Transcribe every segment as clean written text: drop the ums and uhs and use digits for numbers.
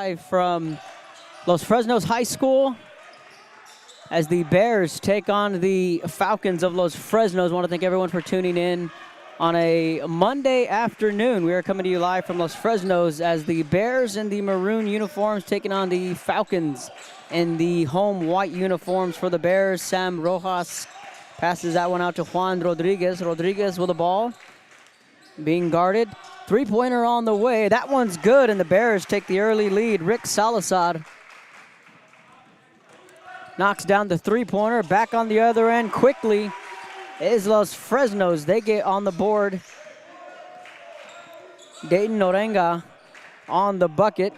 live from Los Fresnos High School as the Bears take on the Falcons of Los Fresnos. I want to thank everyone for tuning in on a Monday afternoon. We are coming to you live from Los Fresnos as the Bears in the maroon uniforms taking on the Falcons in the home white uniforms. For the Bears, Sam Rojas passes that one out to Juan Rodriguez. Rodriguez with the ball, being guarded. Three-pointer on the way. That one's good, and the Bears take the early lead. Rick Salazar knocks down the three-pointer. Back on the other end quickly is Los Fresnos. They get on the board. Dayton Norenga on the bucket.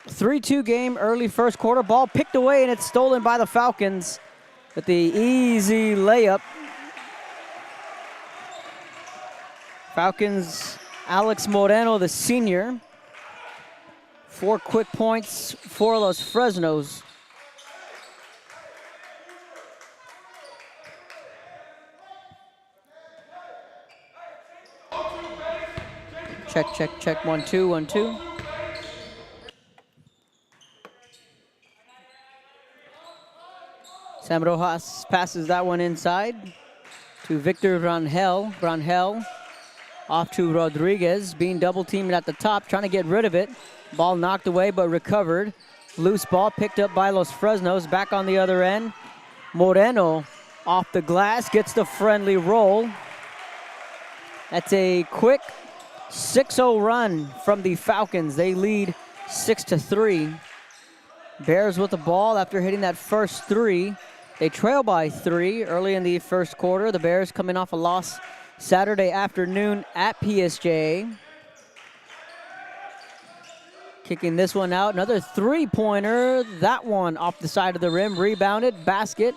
3-2 game, early first quarter. Ball picked away, and it's stolen by the Falcons with the easy layup. Falcons, Alex Moreno, the senior. 4 quick points for Los Fresnos. Check, check, check. 1, 2, 1, 2. Sam Rojas passes that one inside to Victor Rangel. Rangel off to Rodriguez, being double-teamed at the top, trying to get rid of it. Ball knocked away, but recovered. Loose ball picked up by Los Fresnos. Back on the other end. Moreno off the glass, gets the friendly roll. That's a quick 6-0 run from the Falcons. They lead 6-3. Bears with the ball after hitting that first three. They trail by 3 early in the first quarter. The Bears coming off a loss Saturday afternoon at PSJA. Kicking this one out. Another three-pointer. That one off the side of the rim. Rebounded. Basket.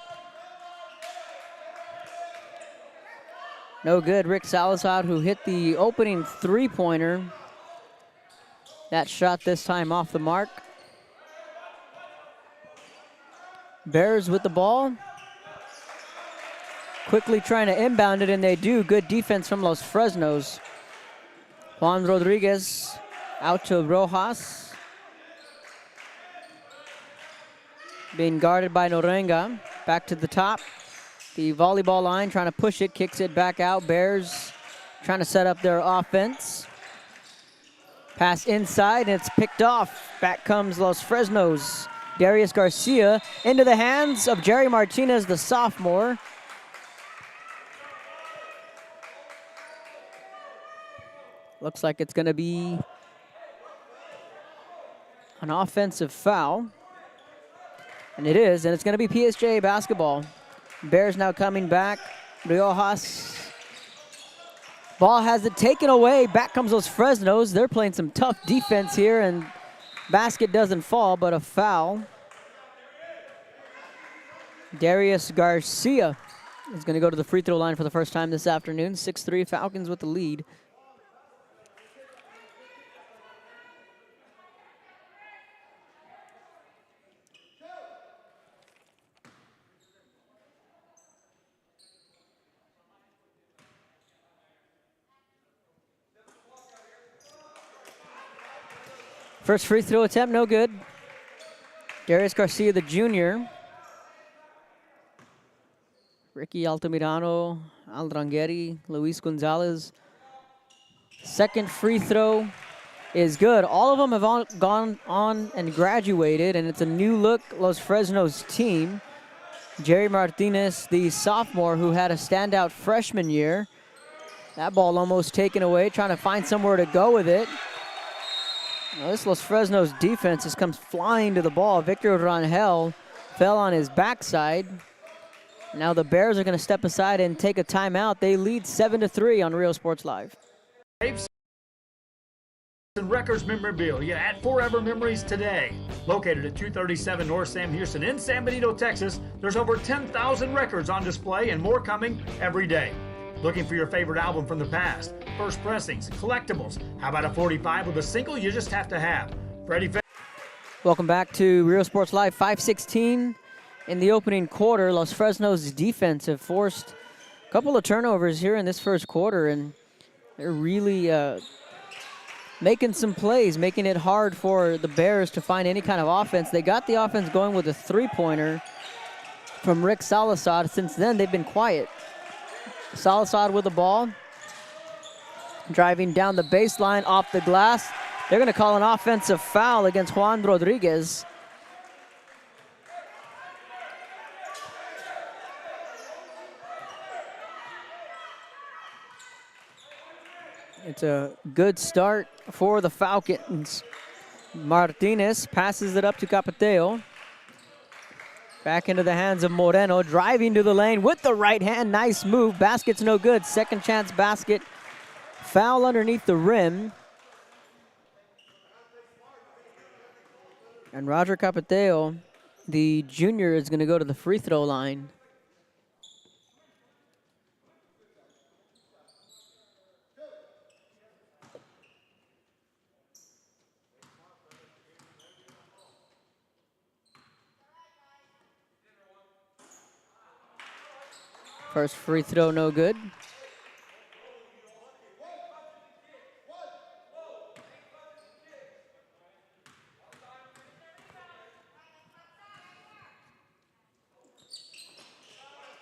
No good. Rick Salazar, who hit the opening three-pointer. That shot this time off the mark. Bears with the ball. Quickly trying to inbound it, and they do. Good defense from Los Fresnos. Juan Rodriguez out to Rojas. Being guarded by Norenga. Back to the top. The volleyball line, trying to push it, kicks it back out. Bears trying to set up their offense. Pass inside, and it's picked off. Back comes Los Fresnos. Darius Garcia into the hands of Jerry Martinez, the sophomore. Looks like it's going to be an offensive foul. And it is, and it's going to be PSJA basketball. Bears now coming back. Riojas. Ball has it taken away. Back comes Los Fresnos. They're playing some tough defense here, and basket doesn't fall, but a foul. Darius Garcia is going to go to the free throw line for the first time this afternoon. 6-3 Falcons with the lead. First free throw attempt, no good. Darius Garcia, the junior. Ricky Altamirano, Aldrangeri, Luis Gonzalez. Second free throw is good. All of them have gone on and graduated, and it's a new look Los Fresnos team. Jerry Martinez, the sophomore who had a standout freshman year. That ball almost taken away, trying to find somewhere to go with it. Now this Los Fresnos defense just comes flying to the ball. Victor Rangel fell on his backside. Now the Bears are going to step aside and take a timeout. They lead 7-3 on Real Sports Live. And Records Memorabilia at Forever Memories today. Located at 237 North Sam Houston in San Benito, Texas, there's over 10,000 records on display and more coming every day. Looking for your favorite album from the past? First pressings, collectibles. How about a 45 with a single you just have to have? Freddie. Welcome back to Real Sports Live. 5:16 in the opening quarter. Los Fresnos defense have forced a couple of turnovers here in this first quarter, and they're really making some plays, making it hard for the Bears to find any kind of offense. They got the offense going with a three-pointer from Rick Salazar. Since then, they've been quiet. Salazar with the ball, driving down the baseline off the glass. They're going to call an offensive foul against Juan Rodriguez. It's a good start for the Falcons. Martinez passes it up to Capateo. Back into the hands of Moreno, driving to the lane with the right hand. Nice move. Basket's no good. Second chance basket. Foul underneath the rim. And Roger Capateo, the junior, is going to go to the free throw line. First free throw, no good.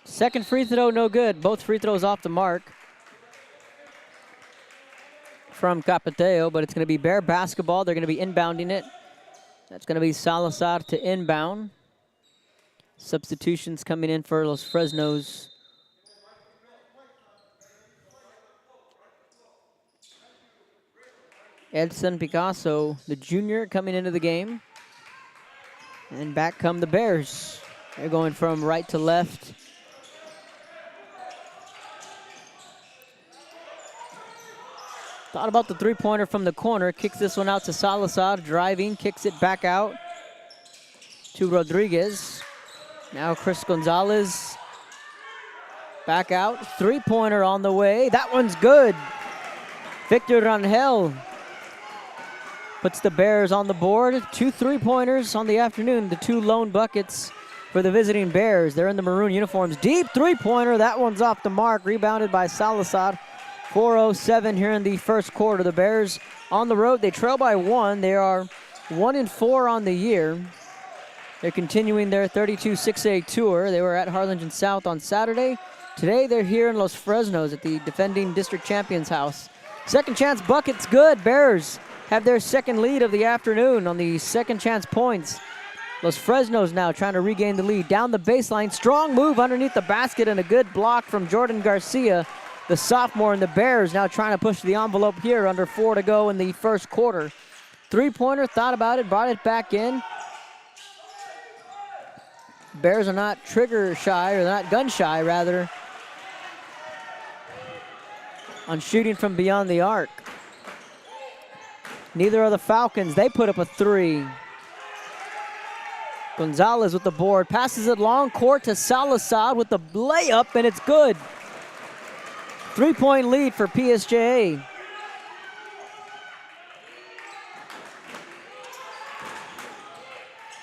Second free throw, no good. Both free throws off the mark from Capateo, but it's going to be Bear basketball. They're going to be inbounding it. That's going to be Salazar to inbound. Substitutions coming in for Los Fresnos. Edson Picasso, the junior, coming into the game. And back come the Bears. They're going from right to left. Thought about the three-pointer from the corner. Kicks this one out to Salazar, driving, kicks it back out to Rodriguez. Now Chris Gonzalez back out. Three-pointer on the way. That one's good. Victor Rangel puts the Bears on the board. 2 three-pointers on the afternoon. The 2 lone buckets for the visiting Bears. They're in the maroon uniforms. Deep three-pointer. That one's off the mark. Rebounded by Salazar. 4:07 here in the first quarter. The Bears on the road. They trail by 1. They are 1-4 on the year. They're continuing their 32-6A tour. They were at Harlingen South on Saturday. Today they're here in Los Fresnos at the defending district champion's house. Second chance bucket's good. Bears have their second lead of the afternoon on the second chance points. Los Fresnos now trying to regain the lead. Down the baseline, strong move underneath the basket and a good block from Jordan Garcia, the sophomore, and the Bears now trying to push the envelope here under 4 to go in the first quarter. Three-pointer, thought about it, brought it back in. Bears are not trigger shy, or not gun shy, rather, on shooting from beyond the arc. Neither are the Falcons. They put up a 3. Gonzalez with the board, passes it long court to Salazar with the layup, and it's good. 3-point lead for PSJA.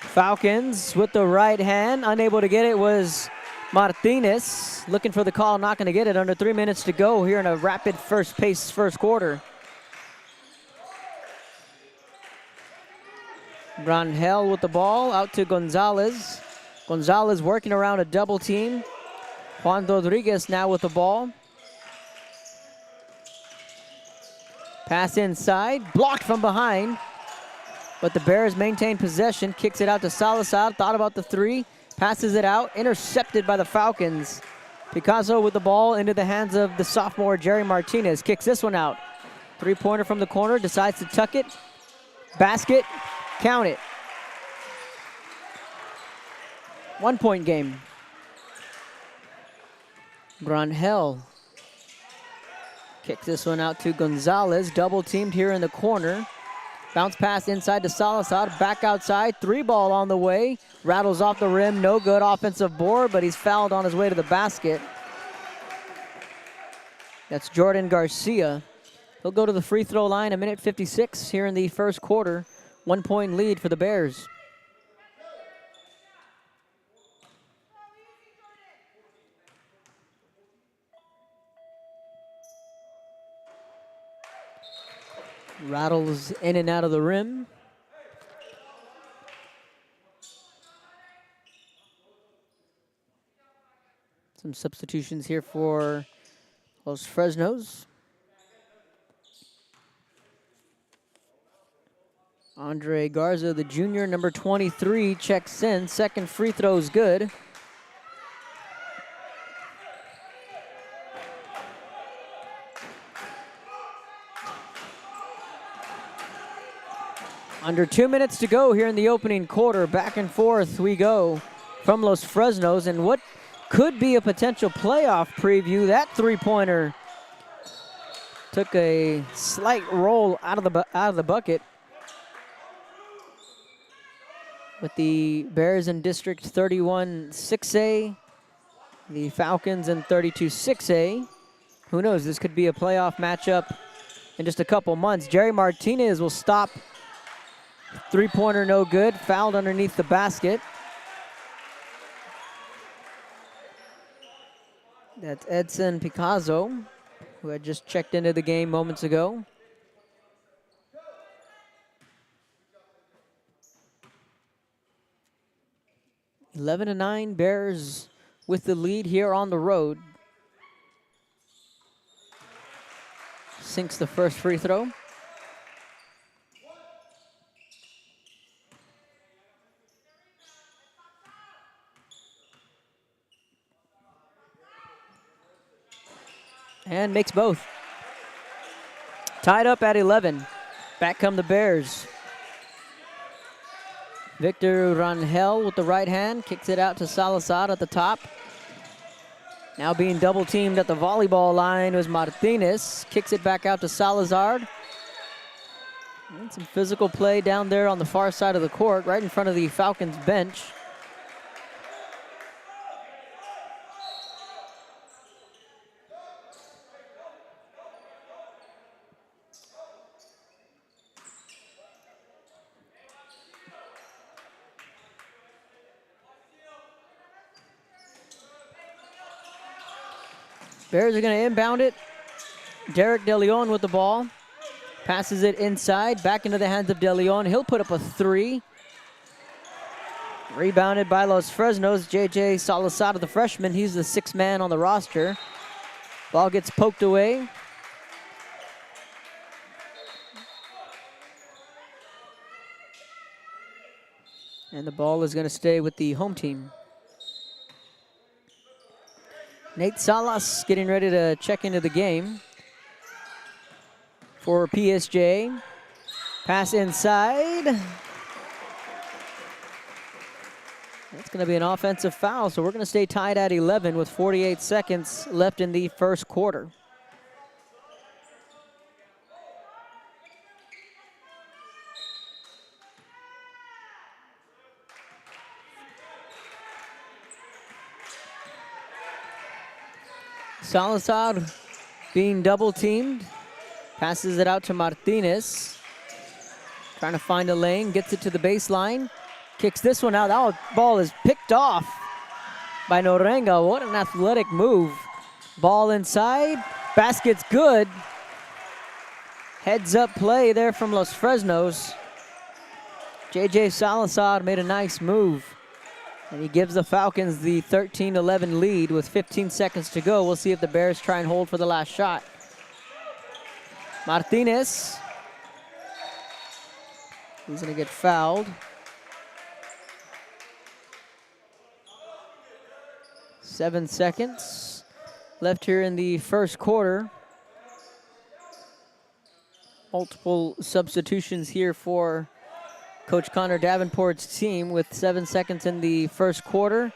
Falcons with the right hand, unable to get it was Martinez. Looking for the call, not going to get it. Under 3 minutes to go here in a rapid first-pace first quarter. Rangel with the ball, out to Gonzalez. Gonzalez working around a double team. Juan Rodriguez now with the ball. Pass inside, blocked from behind. But the Bears maintain possession, kicks it out to Salazar, thought about the 3, passes it out, intercepted by the Falcons. Picasso with the ball into the hands of the sophomore Jerry Martinez, kicks this one out. Three-pointer from the corner, decides to tuck it. Basket, count it. 1-point game. Rangel kicks this one out to Gonzalez, double teamed here in the corner. Bounce pass inside to Salazar, back outside, 3-ball on the way. Rattles off the rim, no good. Offensive board, but he's fouled on his way to the basket. That's Jordan Garcia. He'll go to the free throw line, 1:56 here in the first quarter. 1-point lead for the Bears. Rattles in and out of the rim. Some substitutions here for Los Fresnos. Andre Garza, the junior, number 23, checks in. Second free throw is good. Under 2 minutes to go here in the opening quarter. Back and forth we go from Los Fresnos, and what could be a potential playoff preview. That three-pointer took a slight roll out of the bucket. With the Bears in District 31 6A, the Falcons in 32 6A. Who knows? This could be a playoff matchup in just a couple months. Jerry Martinez will stop. Three-pointer no good. Fouled underneath the basket. That's Edson Picasso, who had just checked into the game moments ago. Eleven to 9, Bears with the lead here on the road. Sinks the first free throw. And makes both. Tied up at 11. Back come the Bears. Victor Rangel with the right hand, kicks it out to Salazar at the top. Now being double teamed at the volleyball line was Martinez. Kicks it back out to Salazar. And some physical play down there on the far side of the court, right in front of the Falcons bench. Bears are going to inbound it. Derek De Leon with the ball. Passes it inside, back into the hands of De Leon. He'll put up a three. Rebounded by Los Fresnos. JJ Salazar, the freshman. He's the sixth man on the roster. Ball gets poked away. And the ball is going to stay with the home team. Nate Salas getting ready to check into the game for PSJA. Pass inside. That's going to be an offensive foul, so we're going to stay tied at 11 with 48 seconds left in the first quarter. Salazar being double teamed. Passes it out to Martinez. Trying to find a lane, gets it to the baseline. Kicks this one out. That ball is picked off by Norenga. What an athletic move. Ball inside. Basket's good. Heads up play there from Los Fresnos. JJ Salazar made a nice move. And he gives the Falcons the 13-11 lead with 15 seconds to go. We'll see if the Bears try and hold for the last shot. Martinez. He's going to get fouled. 7 seconds left here in the first quarter. Multiple substitutions here for Coach Connor Davenport's team with 7 seconds in the first quarter.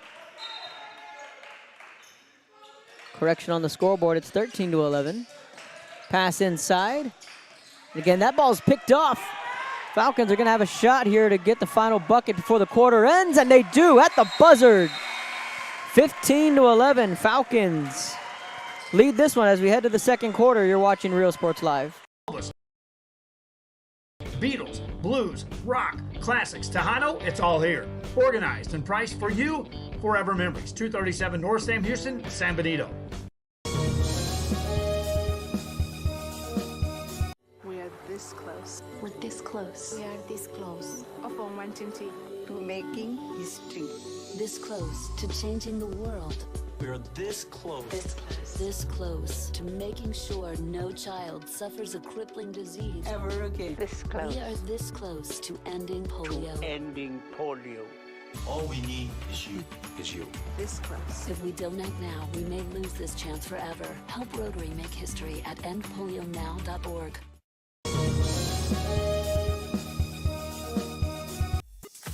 Correction on the scoreboard, it's 13-11. Pass inside. And again, that ball's picked off. Falcons are gonna have a shot here to get the final bucket before the quarter ends, and they do at the buzzer. 15-11, Falcons lead this one as we head to the second quarter. You're watching Real Sports Live. Beatles, blues, rock, classics, Tejano, it's all here. Organized and priced for you, forever memories. 237 North Sam Houston, San Benito. We are this close close. We are this close Of wanting to making history. This close to changing the world. We're this close. This close to making sure no child suffers a crippling disease. Ever again. This close. We are this close to ending polio. Ending polio. All we need is you. Is you. This close. If we don't act now, we may lose this chance forever. Help Rotary make history at endpolionow.org.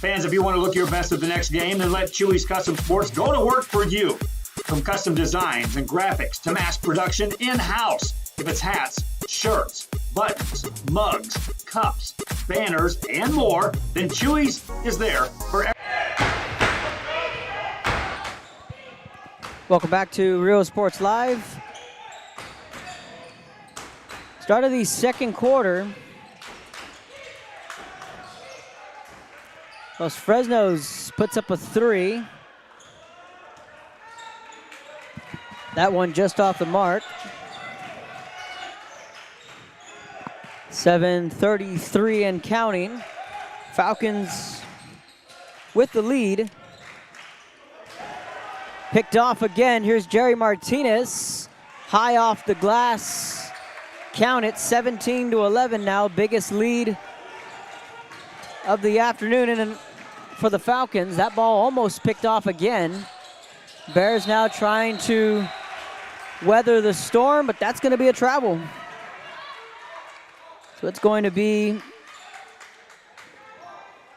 Fans, if you want to look your best at the next game, then let Chewy's Custom Sports go to work for you. From custom designs and graphics to mass production in-house. If it's hats, shirts, buttons, mugs, cups, banners, and more, then Chewy's is there for everyone. Welcome back to Real Sports Live. Start of the second quarter. Los Fresnos puts up a 3. That one just off the mark. 7:33 and counting. Falcons with the lead. Picked off again. Here's Jerry Martinez. High off the glass. Count it, 17-11 now. Biggest lead of the afternoon. And for the Falcons, that ball almost picked off again. Bears now trying to weather the storm, but that's going to be a travel. So it's going to be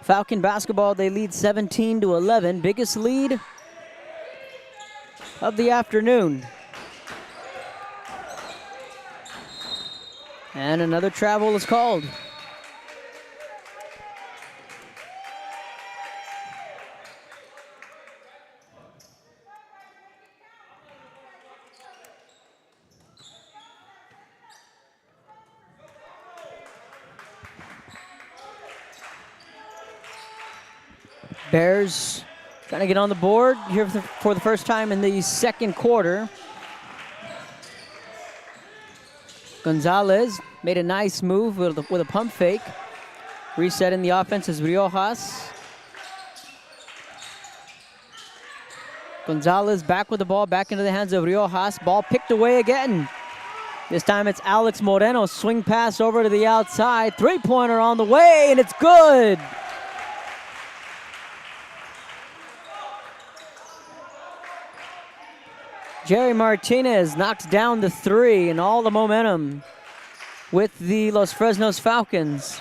Falcon basketball. They lead 17-11. Biggest lead of the afternoon. And another travel is called. Bears trying to get on the board here for the first time in the second quarter. Gonzalez made a nice move with a pump fake. Resetting the offense is Riojas. Gonzalez back with the ball, back into the hands of Riojas. Ball picked away again. This time it's Alex Moreno. Swing pass over to the outside. Three-pointer on the way, and it's good. Jerry Martinez knocks down the 3 and all the momentum with the Los Fresnos Falcons.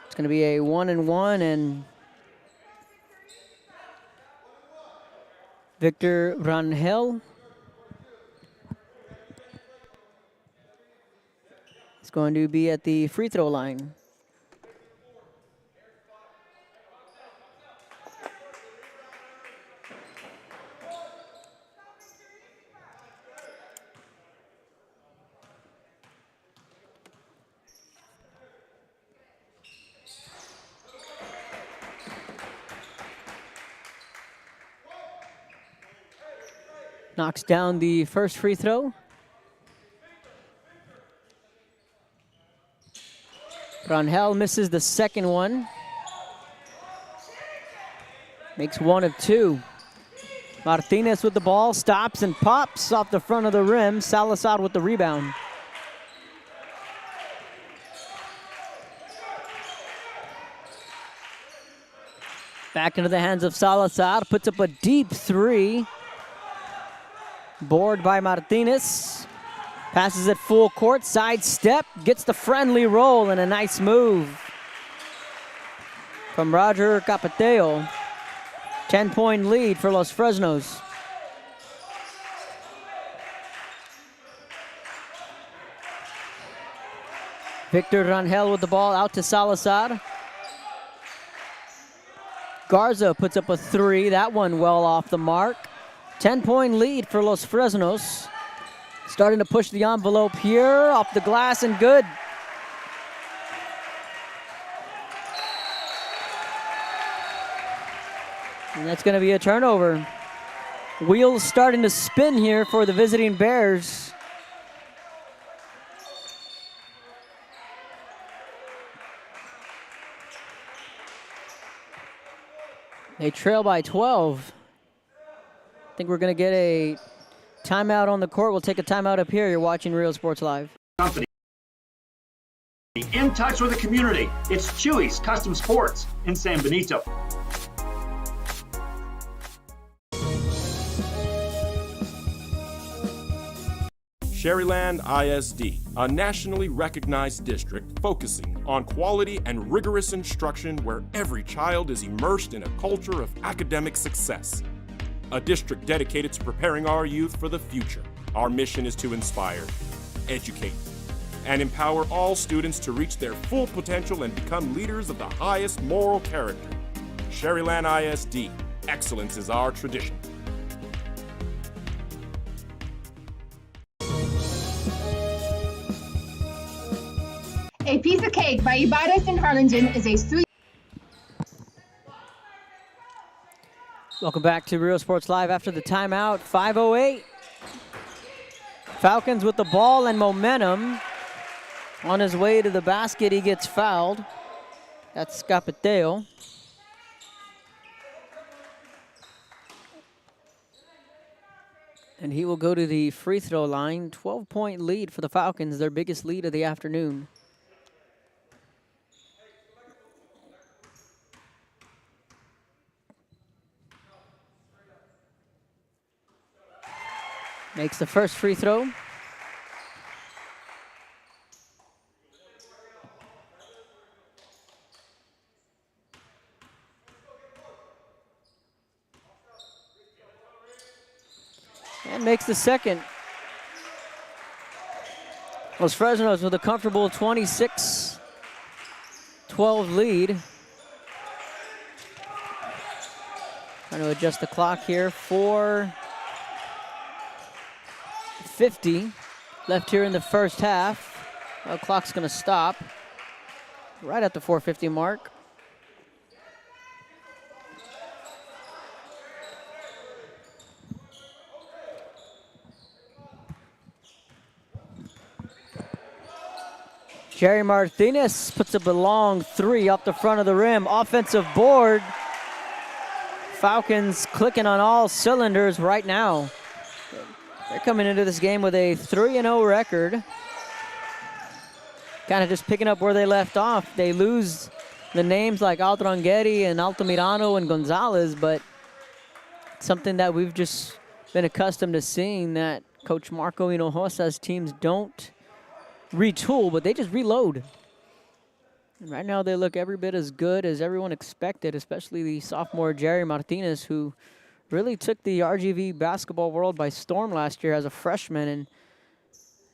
It's going to be a 1-and-1, and Victor Rangel going to be at the free throw line. Knocks down the first free throw. Rangel misses the second one. Makes 1 of 2. Martinez with the ball, stops and pops off the front of the rim. Salazar with the rebound. Back into the hands of Salazar, puts up a deep 3. Board by Martinez. Passes it full court, side step, gets the friendly roll, and a nice move from Roger Capateo. 10-point lead for Los Fresnos. Victor Rangel with the ball out to Salazar. Garza puts up a 3, that one well off the mark. 10-point lead for Los Fresnos. Starting to push the envelope here, off the glass and good. And that's going to be a turnover. Wheels starting to spin here for the visiting Bears. They trail by 12. I think we're going to get a timeout on the court. We'll take a timeout up here. You're watching Real Sports Live. Company. In touch with the community. It's Chewy's Custom Sports in San Benito. Sherryland ISD, a nationally recognized district focusing on quality and rigorous instruction where every child is immersed in a culture of academic success. A district dedicated to preparing our youth for the future. Our mission is to inspire, educate, and empower all students to reach their full potential and become leaders of the highest moral character. Sherryland ISD, excellence is our tradition. A Piece of Cake by Ibadas in Harlingen is a sweet. Welcome back to Real Sports Live after the timeout. 5:08. Falcons with the ball and momentum. On his way to the basket, he gets fouled. That's Scapateo. And he will go to the free throw line. 12-point lead for the Falcons, their biggest lead of the afternoon. Makes the first free throw. And makes the second. Los Fresnos with a comfortable 26-12 lead. Trying to adjust the clock here. 4:50 left here in the first half. The clock's going to stop right at the 4:50 mark. Jerry Martinez puts up a long three off the front of the rim. Offensive board. Falcons clicking on all cylinders right now. They're coming into this game with a 3-0 record. Kind of just picking up where they left off. They lose the names like Altrangeri and Altamirano and Gonzalez, but something that we've just been accustomed to seeing, that Coach Marco Hinojosa's teams don't retool, but they just reload. And right now they look every bit as good as everyone expected, especially the sophomore Jerry Martinez, who really took the RGV basketball world by storm last year as a freshman. And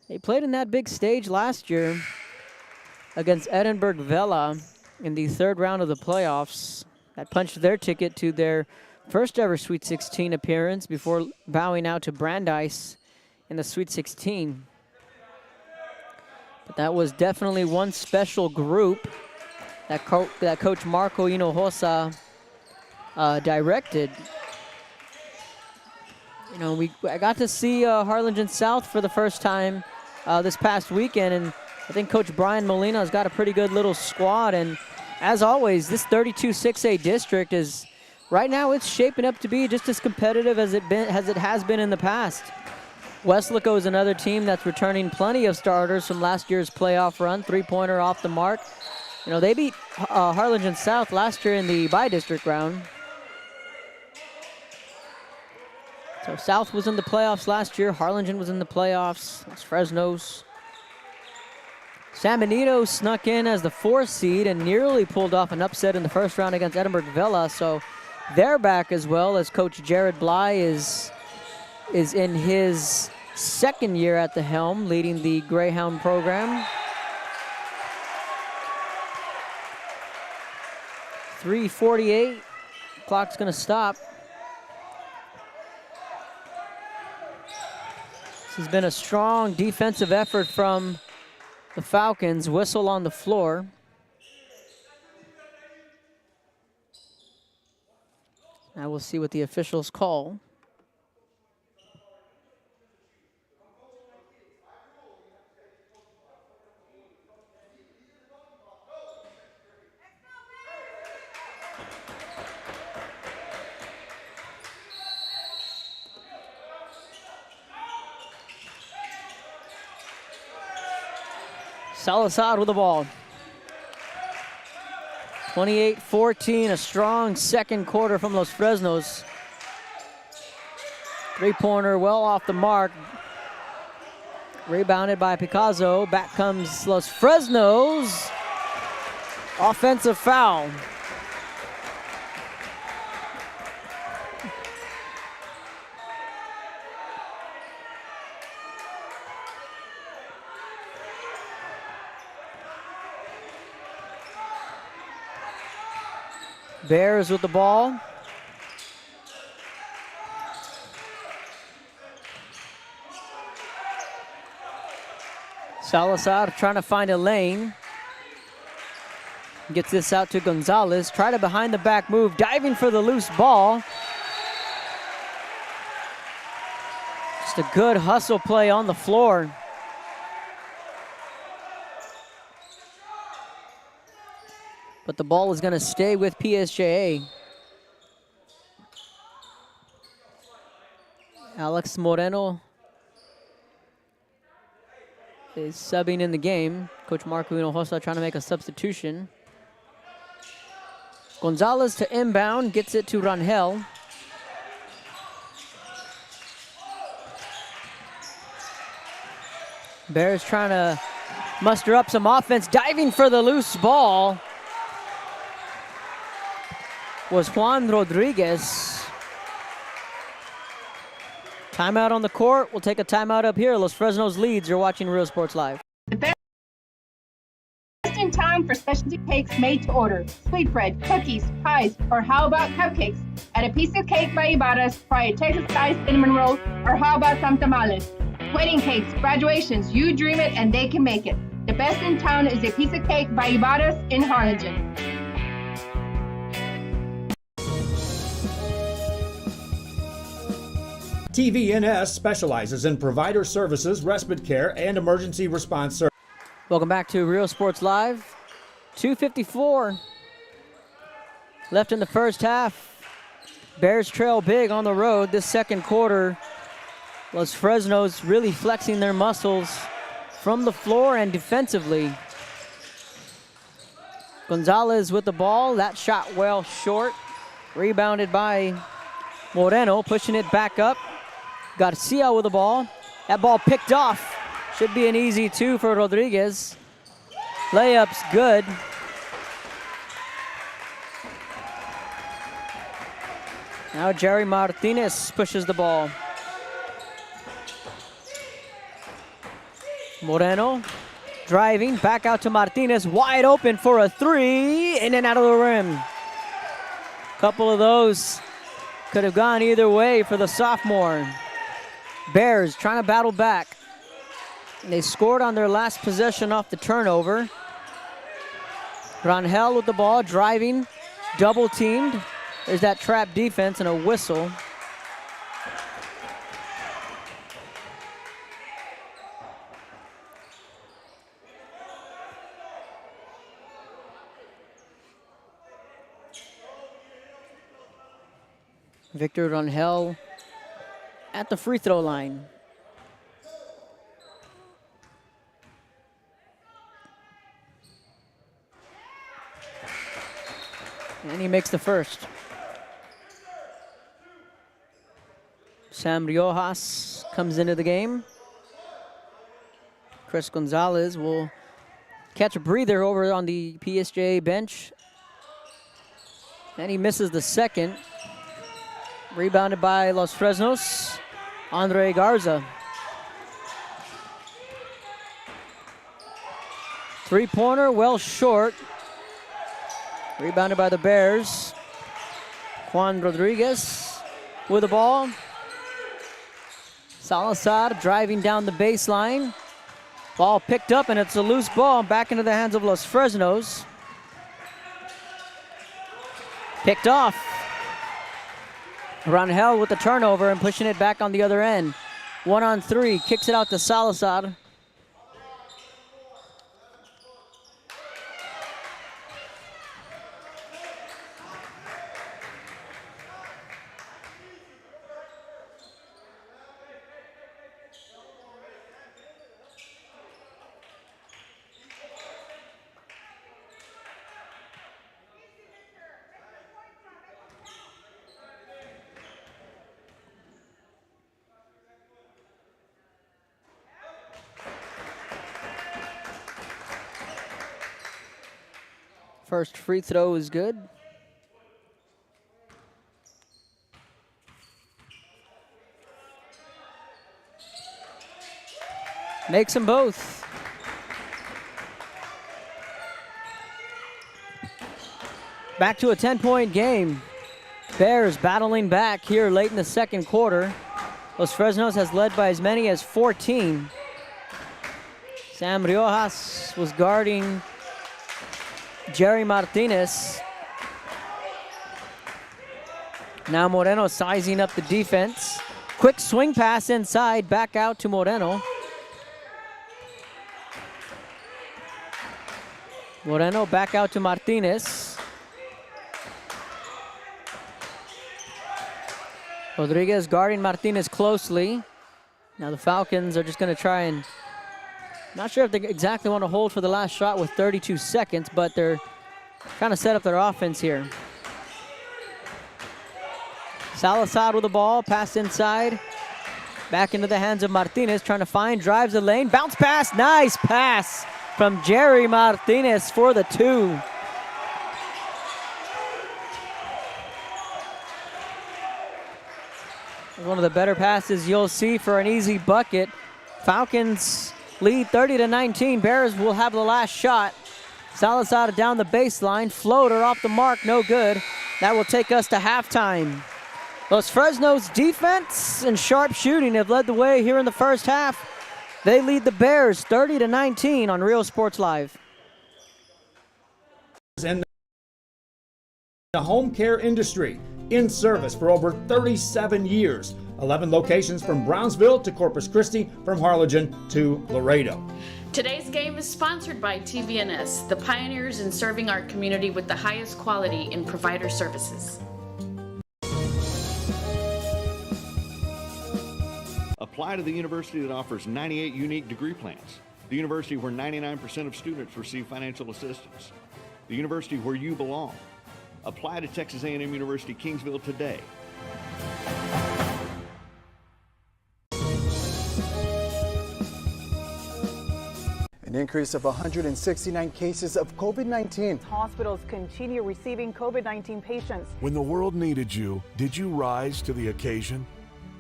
they played in that big stage last year against Edinburgh Vela in the third round of the playoffs. That punched their ticket to their first ever Sweet 16 appearance before bowing out to Brandeis in the Sweet 16. But that was definitely one special group that Coach Marco Hinojosa directed. You know, I got to see Harlingen South for the first time this past weekend, and I think Coach Brian Molina has got a pretty good little squad. And as always, this 32-6A district is, right now, it's shaping up to be just as competitive as it has been in the past. Weslaco is another team that's returning plenty of starters from last year's playoff run. Three-pointer off the mark. You know, they beat Harlingen South last year in the by-district round. So South was in the playoffs last year. Harlingen was in the playoffs. It's Fresnos. San Benito snuck in as the 4th seed and nearly pulled off an upset in the first round against Edinburgh Vela. So they're back as well, as Coach Jared Bly is in his second year at the helm, leading the Greyhound program. 3:48, clock's gonna stop. This has been a strong defensive effort from the Falcons. Whistle on the floor. Now we'll see what the officials call. Salazar with the ball. 28-14, a strong second quarter from Los Fresnos. Three-pointer well off the mark. Rebounded by Picasso. Back comes Los Fresnos. Offensive foul. Bears with the ball. Salazar trying to find a lane. Gets this out to Gonzalez. Tried a behind the back move, diving for the loose ball. Just a good hustle play on the floor. But the ball is going to stay with PSJA. Alex Moreno is subbing in the game. Coach Marco Hinojosa trying to make a substitution. Gonzalez to inbound, gets it to Rangel. Bears trying to muster up some offense, diving for the loose ball was Juan Rodriguez. Timeout on the court. We'll take a timeout up here. Los Fresnos leads. You're watching Real Sports Live. The best in town for specialty cakes made to order. Sweetbread, cookies, pies, or how about cupcakes? At A Piece of Cake by Ibarra's, try a Texas-style cinnamon roll, or how about some tamales? Wedding cakes, graduations, you dream it and they can make it. The best in town is A Piece of Cake by Ibarra's in Harlingen. TVNS specializes in provider services, respite care, and emergency response services. Welcome back to Real Sports Live. 2:54 left in the first half. Bears trail big on the road this second quarter. Los Fresnos really flexing their muscles from the floor and defensively. Gonzalez with the ball. That shot well short. Rebounded by Moreno, pushing it back up. Garcia with the ball. That ball picked off. Should be an easy two for Rodriguez. Layup's good. Now Jerry Martinez pushes the ball. Moreno driving, back out to Martinez. Wide open for a three, in and out of the rim. Couple of those could have gone either way for the sophomore. Bears trying to battle back. They scored on their last possession off the turnover. Rangel with the ball, driving, double teamed. There's that trap defense and a whistle. Victor Rangel at the free throw line. And he makes the first. Sam Riojas comes into the game. Chris Gonzalez will catch a breather over on the PSJA bench. And he misses the second. Rebounded by Los Fresnos. Andre Garza. Three-pointer, well short. Rebounded by the Bears. Juan Rodriguez with the ball. Salazar driving down the baseline. Ball picked up, and it's a loose ball back into the hands of Los Fresnos. Picked off. Rangel with the turnover and pushing it back on the other end. 1-on-3, kicks it out to Salazar. First free throw is good. Makes them both. Back to a 10-point game. Bears battling back here late in the second quarter. Los Fresnos has led by as many as 14. Sam Riojas was guarding Jerry Martinez. Now Moreno sizing up the defense. Quick swing pass inside, back out to Moreno. Moreno back out to Martinez. Rodriguez guarding Martinez closely. Now the Falcons are just going to try and, not sure if they exactly want to hold for the last shot with 32 seconds, but they're trying to set up their offense here. Salazar with the ball, pass inside. Back into the hands of Martinez, trying to find, drives the lane, bounce pass, nice pass from Jerry Martinez for the 2. One of the better passes you'll see for an easy bucket. Falcons lead 30-19. Bears will have the last shot. Salazar down the baseline, floater off the mark, no good. That will take us to halftime. Los Fresnos defense and sharp shooting have led the way here in the first half. They lead the Bears 30-19 on Real Sports Live. And the home care industry in service for over 37 years. 11 locations from Brownsville to Corpus Christi, from Harlingen to Laredo. Today's game is sponsored by TVNS, the pioneers in serving our community with the highest quality in provider services. Apply to the university that offers 98 unique degree plans. The university where 99% of students receive financial assistance. The university where you belong. Apply to Texas A&M University Kingsville today. An increase of 169 cases of COVID-19. Hospitals continue receiving COVID-19 patients. When the world needed you, did you rise to the occasion?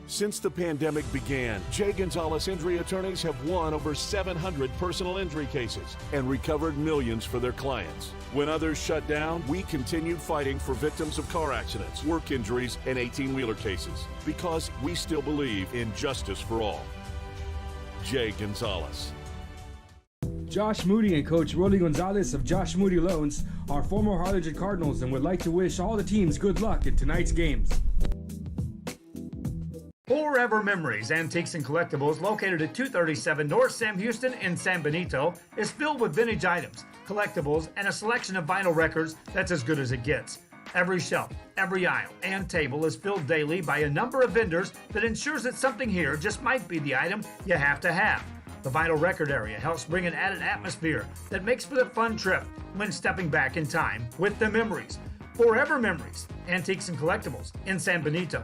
Since the pandemic began, Jay Gonzalez Injury Attorneys have won over 700 personal injury cases and recovered millions for their clients. When others shut down, we continued fighting for victims of car accidents, work injuries, and 18-wheeler cases because we still believe in justice for all. Jay Gonzalez. Josh Moody and Coach Rolly Gonzalez of Josh Moody Loans are former Harlingen Cardinals and would like to wish all the teams good luck in tonight's games. Forever Memories, Antiques and Collectibles, located at 237 North Sam Houston in San Benito, is filled with vintage items, collectibles, and a selection of vinyl records that's as good as it gets. Every shelf, every aisle, and table is filled daily by a number of vendors that ensures that something here just might be the item you have to have. The vinyl record area helps bring an added atmosphere that makes for the fun trip when stepping back in time with the memories. Forever Memories, Antiques and Collectibles in San Benito.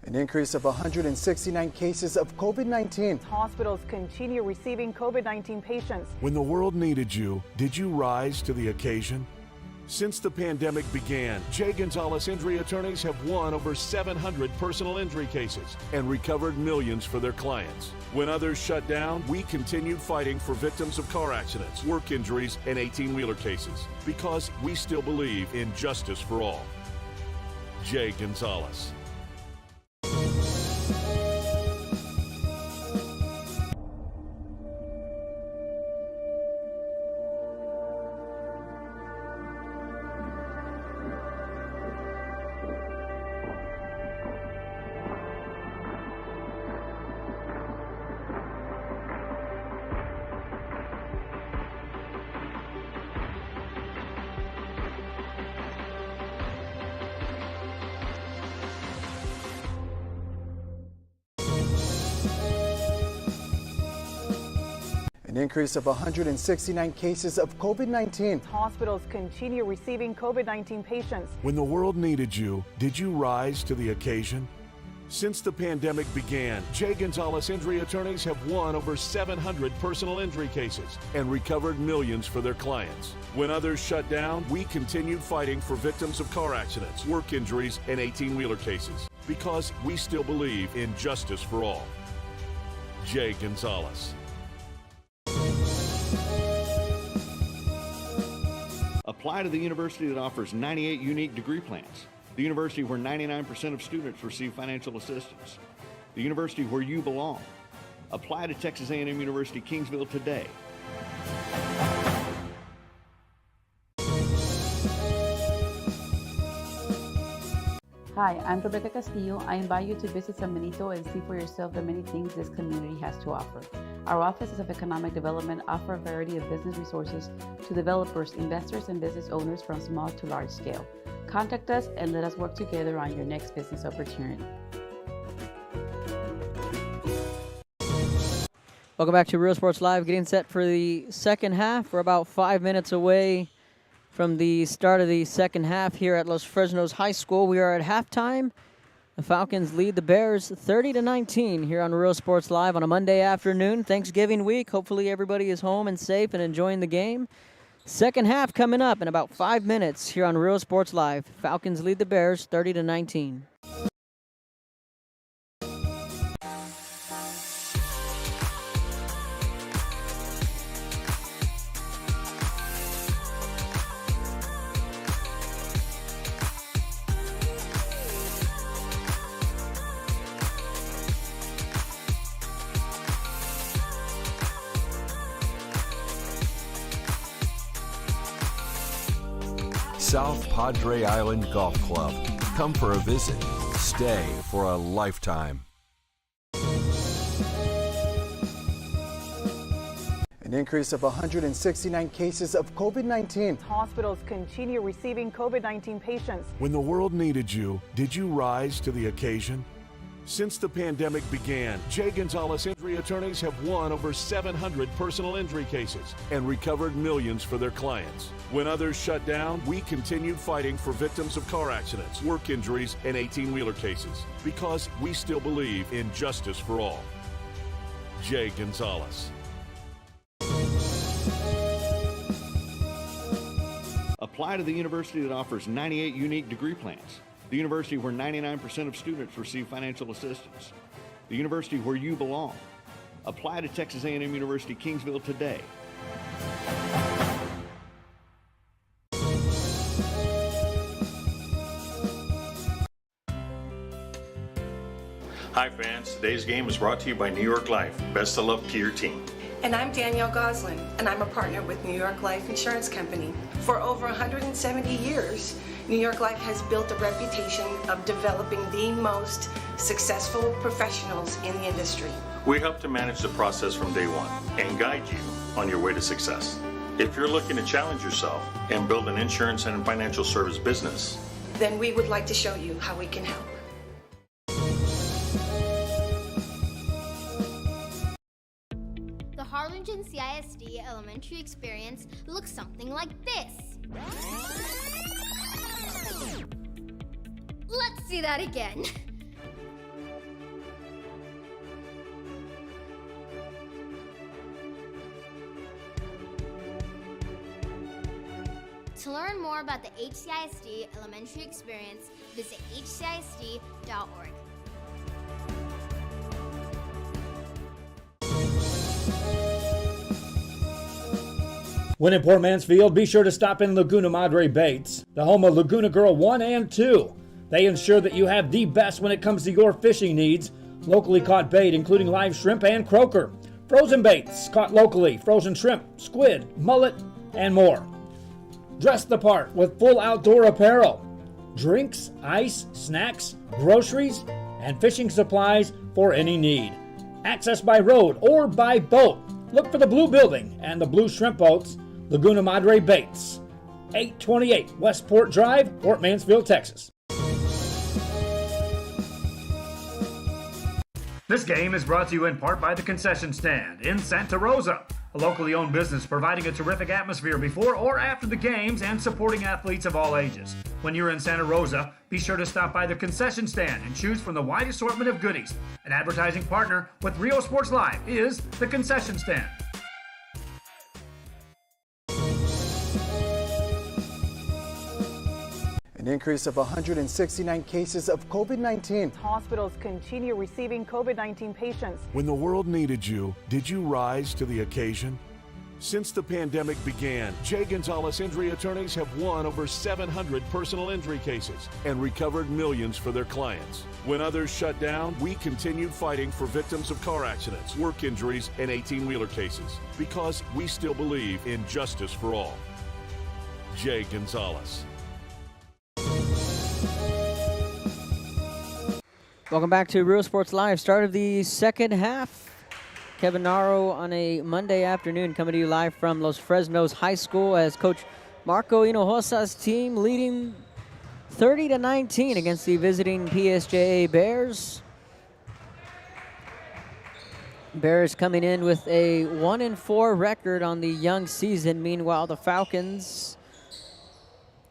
An increase of 169 cases of COVID-19. Hospitals continue receiving COVID-19 patients. When the world needed you, did you rise to the occasion? Since the pandemic began, J. Gonzalez Injury Attorneys have won over 700 personal injury cases and recovered millions for their clients. When others shut down, we continued fighting for victims of car accidents, work injuries, and 18-wheeler cases because we still believe in justice for all. J. Gonzalez. An increase of 169 cases of COVID-19. Hospitals continue receiving COVID-19 patients. When the world needed you, did you rise to the occasion? Since the pandemic began, J. Gonzalez Injury Attorneys have won over 700 personal injury cases and recovered millions for their clients. When others shut down, we continued fighting for victims of car accidents, work injuries, and 18-wheeler cases because we still believe in justice for all. J. Gonzalez. Apply to the university that offers 98 unique degree plans. The university where 99% of students receive financial assistance. The university where you belong. Apply to Texas A&M University Kingsville today. Hi, I'm Rebecca Castillo. I invite you to visit San Benito and see for yourself the many things this community has to offer. Our offices of economic development offer a variety of business resources to developers, investors, and business owners from small to large scale. Contact us and let us work together on your next business opportunity. Welcome back to Real Sports Live, getting set for the second half. We're about 5 minutes away from the start of the second half here at Los Fresnos High School. We are at halftime. The Falcons lead the Bears 30-19 here on Real Sports Live on a Monday afternoon, Thanksgiving week. Hopefully everybody is home and safe and enjoying the game. Second half coming up in about 5 minutes here on Real Sports Live. Falcons lead the Bears 30-19. South Padre Island Golf Club. Come for a visit. Stay for a lifetime. An increase of 169 cases of COVID-19. Hospitals continue receiving COVID-19 patients. When the world needed you, did you rise to the occasion? Since the pandemic began, J. Gonzalez Injury Attorneys have won over 700 personal injury cases and recovered millions for their clients. When others shut down, we continued fighting for victims of car accidents, work injuries, and 18-wheeler cases because we still believe in justice for all. J. Gonzalez. Apply to the university that offers 98 unique degree plans. The university where 99% of students receive financial assistance. The university where you belong. Apply to Texas A&M University Kingsville today. Hi fans, today's game is brought to you by New York Life. Best of luck to your team. And I'm Danielle Goslin, and I'm a partner with New York Life Insurance Company. For over 170 years, New York Life has built a reputation of developing the most successful professionals in the industry. We help to manage the process from day one and guide you on your way to success. If you're looking to challenge yourself and build an insurance and financial service business, then we would like to show you how we can help. The Harlingen CISD elementary experience looks something like this. Let's see that again. To learn more about the HCISD elementary experience, visit hcisd.org. When in Port Mansfield, be sure to stop in Laguna Madre Baits, the home of Laguna Girl 1 and 2. They ensure that you have the best when it comes to your fishing needs. Locally caught bait, including live shrimp and croaker. Frozen baits, caught locally, frozen shrimp, squid, mullet, and more. Dress the part with full outdoor apparel. Drinks, ice, snacks, groceries, and fishing supplies for any need. Access by road or by boat. Look for the blue building and the blue shrimp boats. Laguna Madre Baits, 828 Westport Drive, Port Mansfield, Texas. This game is brought to you in part by the Concession Stand in Santa Rosa, a locally owned business providing a terrific atmosphere before or after the games and supporting athletes of all ages. When you're in Santa Rosa, be sure to stop by the Concession Stand and choose from the wide assortment of goodies. An advertising partner with Rio Sports Live is the Concession Stand. An increase of 169 cases of COVID-19. Hospitals continue receiving COVID-19 patients. When the world needed you, did you rise to the occasion? Since the pandemic began, J. Gonzalez Injury Attorneys have won over 700 personal injury cases and recovered millions for their clients. When others shut down, we continued fighting for victims of car accidents, work injuries, and 18-wheeler cases because we still believe in justice for all. J. Gonzalez. Welcome back to Real Sports Live. Start of the second half. Kevin Naro on a Monday afternoon coming to you live from Los Fresnos High School as Coach Marco Hinojosa's team leading 30-19 against the visiting PSJA Bears. Bears coming in with a 1-4 record on the young season. Meanwhile, the Falcons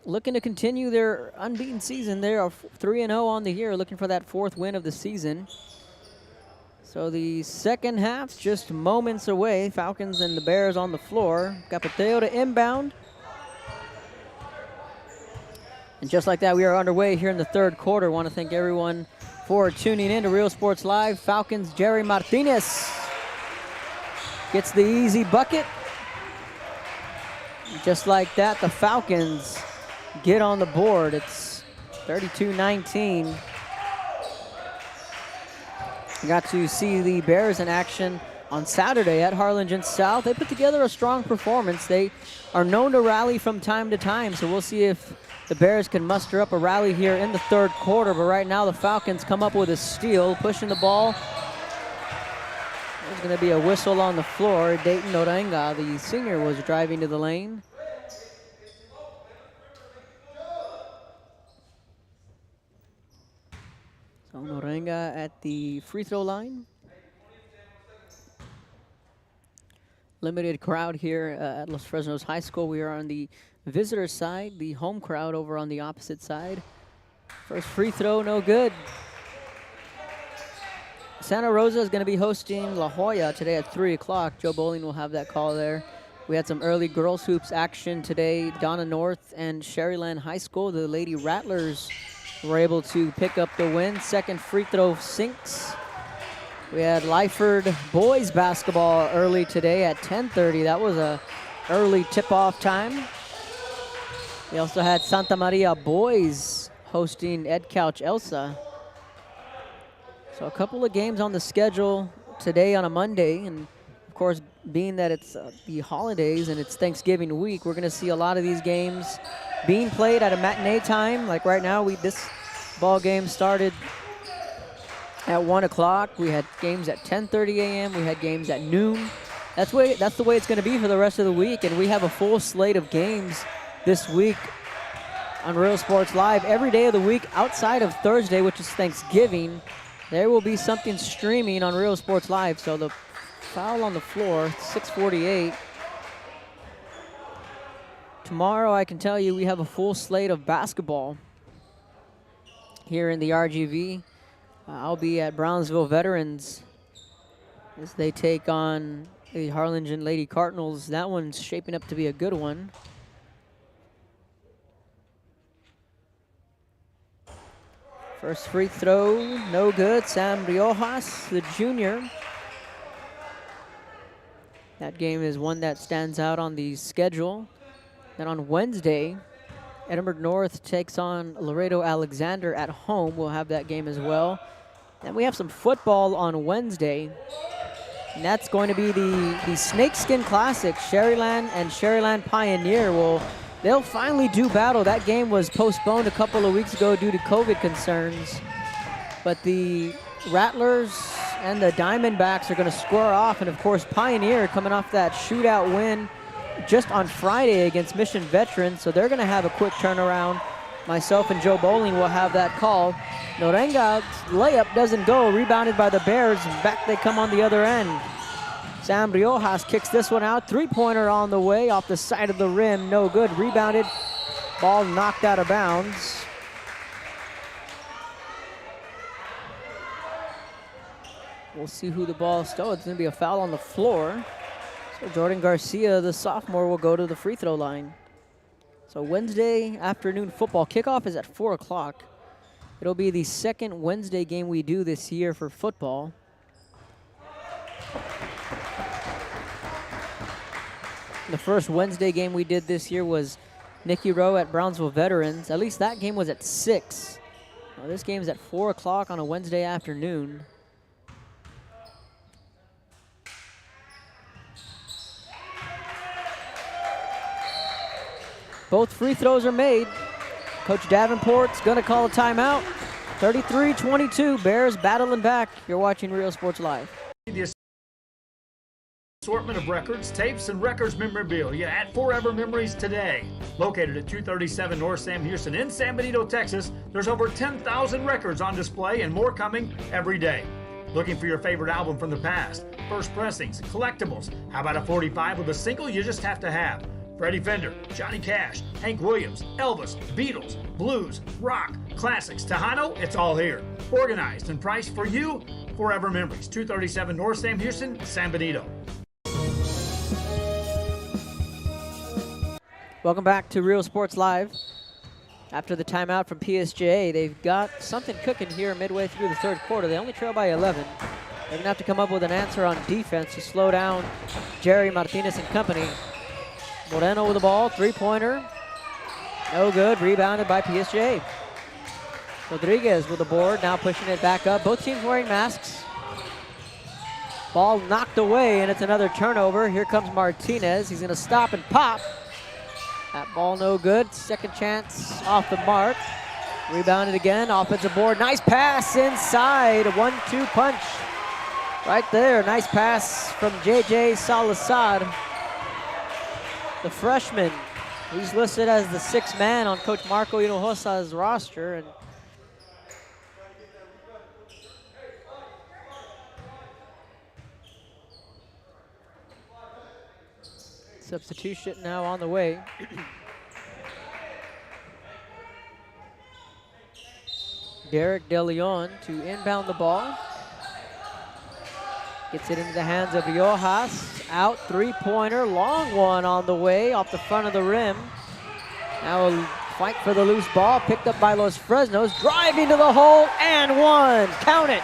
looking to continue their unbeaten season. They are 3-0 on the year, looking for that fourth win of the season. So the second half just moments away. Falcons and the Bears on the floor. Capateo to inbound. And just like that, we are underway here in the third quarter. Want to thank everyone for tuning in to Real Sports Live. Falcons' Jerry Martinez gets the easy bucket. Just like that, the Falcons get on the board. It's 32-19. Got to see the Bears in action on Saturday at Harlingen South. They put together a strong performance. They are known to rally from time to time, so we'll see if the Bears can muster up a rally here in the third quarter. But right now the Falcons come up with a steal, pushing the ball. There's going to be a whistle on the floor. Dayton Norenga, the senior, was driving to the lane. So Norenga at the free throw line. Limited crowd here at Los Fresnos High School. We are on the visitor side, the home crowd over on the opposite side. First free throw, no good. Santa Rosa is going to be hosting La Jolla today at 3 o'clock. Joe Bowling will have that call there. We had some early girls hoops action today. Donna North and Sherryland High School, the Lady Rattlers, were able to pick up the win. Second free throw sinks. We had Lyford boys basketball early today at 10:30. That was a early tip-off time. We also had Santa Maria boys hosting Ed Couch Elsa. So a couple of games on the schedule today on a Monday, and of course, being that it's the holidays and it's Thanksgiving week, we're going to see a lot of these games being played at a matinee time. Like right now, this ball game started at 1 o'clock. We had games at 10:30 a.m. We had games at noon. That's the way it's going to be for the rest of the week, and we have a full slate of games this week on Real Sports Live. Every day of the week outside of Thursday, which is Thanksgiving, there will be something streaming on Real Sports Live. So the foul on the floor, 6:48. Tomorrow, I can tell you, we have a full slate of basketball here in the RGV. I'll be at Brownsville Veterans as they take on the Harlingen Lady Cardinals. That one's shaping up to be a good one. First free throw, no good. Sam Riojas, the junior. That game is one that stands out on the schedule. Then on Wednesday, Edinburgh North takes on Laredo Alexander at home. We'll have that game as well. Then we have some football on Wednesday. And that's going to be the Snakeskin Classic. Sherryland and Sherryland Pioneer they'll finally do battle. That game was postponed a couple of weeks ago due to COVID concerns. But the Rattlers and the Diamondbacks are going to square off. And of course, Pioneer coming off that shootout win just on Friday against Mission Veterans. So they're going to have a quick turnaround. Myself and Joe Bowling will have that call. Norenga's layup doesn't go, rebounded by the Bears. Back they come on the other end. Sam Riojas kicks this one out. Three-pointer on the way off the side of the rim. No good. Rebounded. Ball knocked out of bounds. We'll see who the ball stole. It's going to be a foul on the floor. So Jordan Garcia, the sophomore, will go to the free throw line. So Wednesday afternoon football kickoff is at 4 o'clock. It'll be the second Wednesday game we do this year for football. The first Wednesday game we did this year was Nicky Rowe at Brownsville Veterans. At least that game was at 6. Now this game's at 4 o'clock on a Wednesday afternoon. Both free throws are made. Coach Davenport's going to call a timeout. 33-22, Bears battling back. You're watching Real Sports Live. The assortment of records, tapes, and records memorabilia at Forever Memories today. Located at 237 North Sam Houston in San Benito, Texas, there's over 10,000 records on display and more coming every day. Looking for your favorite album from the past? First pressings, collectibles. How about a 45 with a single you just have to have? Freddie Fender, Johnny Cash, Hank Williams, Elvis, Beatles, blues, rock, classics, Tejano, it's all here. Organized and priced for you, Forever Memories, 237 North Sam Houston, San Benito. Welcome back to Real Sports Live. After the timeout from PSJA, they've got something cooking here midway through the third quarter. They only trail by 11. They're going to have to come up with an answer on defense to slow down Jerry Martinez and company. Moreno with the ball, three-pointer. No good, rebounded by PSJA. Rodriguez with the board, now pushing it back up. Both teams wearing masks. Ball knocked away, and it's another turnover. Here comes Martinez. He's going to stop and pop. That ball no good. Second chance off the mark. Rebounded again, offensive board. Nice pass inside, a 1-2 punch. Right there, nice pass from JJ Salazar. The freshman, he's listed as the sixth man on Coach Marco Hinojosa's roster. And substitution now on the way. Derek De Leon to inbound the ball. Gets it into the hands of Riojas. Out, three-pointer, long one on the way, off the front of the rim. Now a fight for the loose ball, picked up by Los Fresnos, driving to the hole, and one. Count it,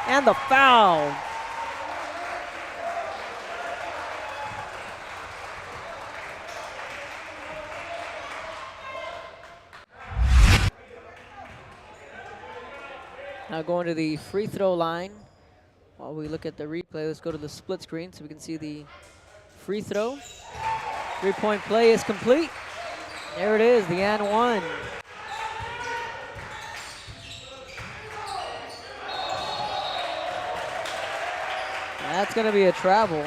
and the foul. Now going to the free throw line. While we look at the replay, let's go to the split screen so we can see the free throw. Three-point play is complete. There it is, the and one. That's going to be a travel.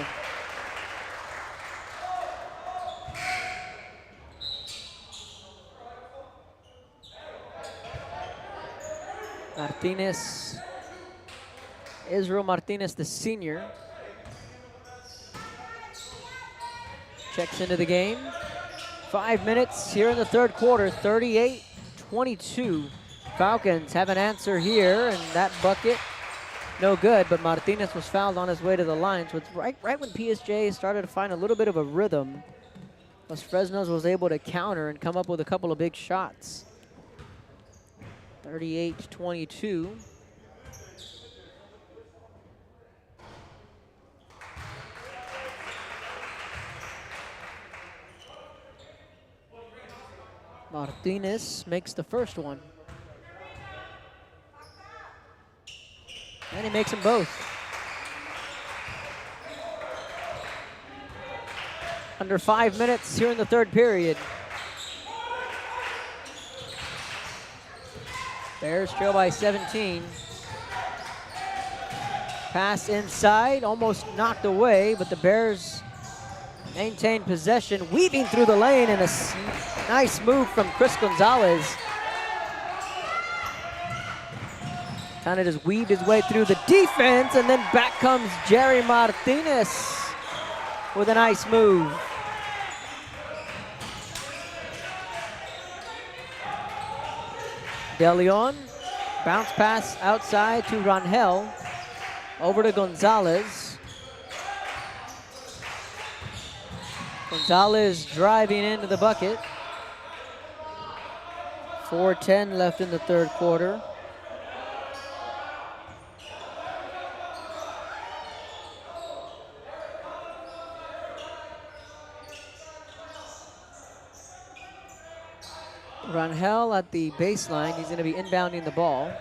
Martinez, Israel Martinez, the senior, checks into the game. 5 minutes here in the third quarter, 38-22. Falcons have an answer here, and that bucket, no good, but Martinez was fouled on his way to the line. So it's right when PSJ started to find a little bit of a rhythm, Los Fresnos was able to counter and come up with a couple of big shots. 38-22. Martinez makes the first one. And he makes them both. Under 5 minutes here in the third period. Bears trail by 17. Pass inside, almost knocked away, but the Bears maintain possession, weaving through the lane, and a nice move from Chris Gonzalez. Kind of just weaved his way through the defense, and then back comes Jerry Martinez with a nice move. De Leon, bounce pass outside to Rangel, over to Gonzalez. Gonzalez driving into the bucket. 4:10 left in the third quarter. Rangel at the baseline. He's going to be inbounding the ball.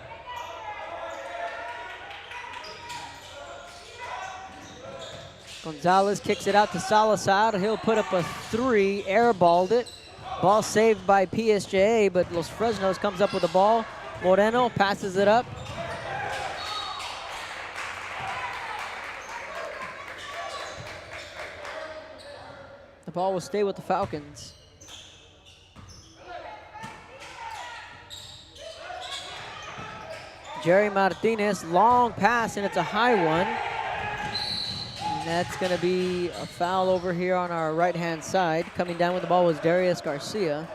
Gonzalez kicks it out to Salazar. He'll put up a three, airballed it. Ball saved by PSJA, but Los Fresnos comes up with the ball. Moreno passes it up. The ball will stay with the Falcons. Jerry Martinez, long pass, and it's a high one. And that's going to be a foul over here on our right-hand side. Coming down with the ball was Darius Garcia.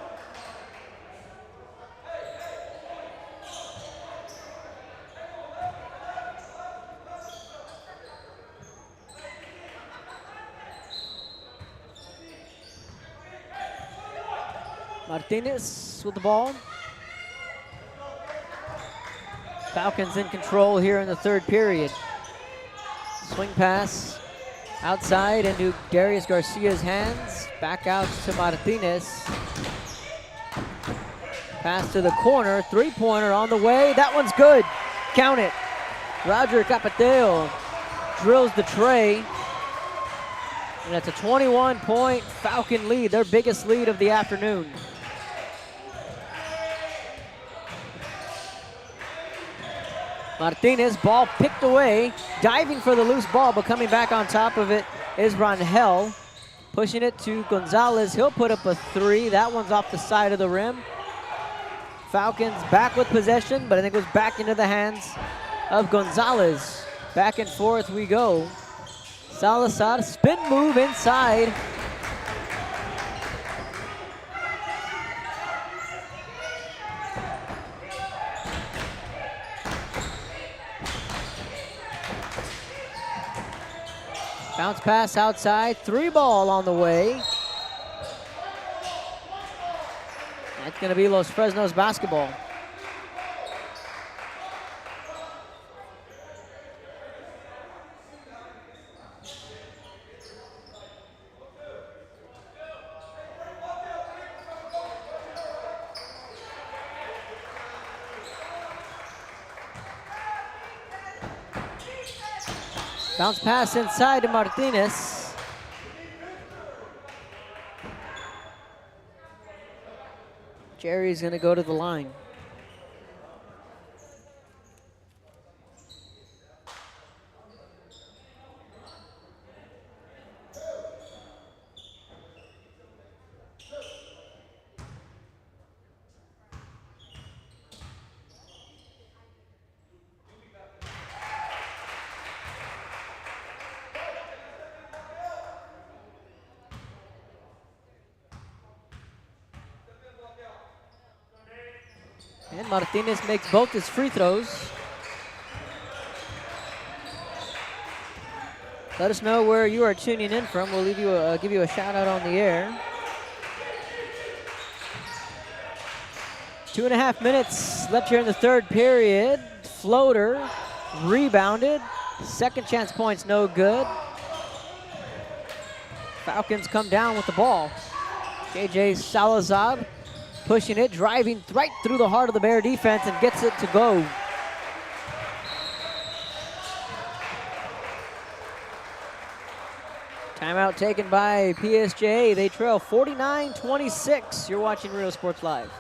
Martinez with the ball. Falcons in control here in the third period. Swing pass outside into Darius Garcia's hands. Back out to Martinez. Pass to the corner. Three-pointer on the way. That one's good. Count it. Roger Capateo drills the tray. And that's a 21-point Falcon lead, their biggest lead of the afternoon. Martinez, ball picked away, diving for the loose ball, but coming back on top of it is Rangel. Pushing it to Gonzalez. He'll put up a three. That one's off the side of the rim. Falcons back with possession, but I think it goes back into the hands of Gonzalez. Back and forth we go. Salazar, spin move inside. Bounce pass outside, three ball on the way. That's going to be Los Fresnos basketball. Bounce pass inside to Martinez. Jerry's going to go to the line. And Martinez makes both his free throws. Let us know where you are tuning in from. We'll leave you give you a shout out on the air. 2.5 minutes left here in the third period. Floater, rebounded. Second chance points, no good. Falcons come down with the ball. JJ Salazar pushing it, driving right through the heart of the Bear defense and gets it to go. Timeout taken by PSJA. They trail 49-26. You're watching Real Sports Live.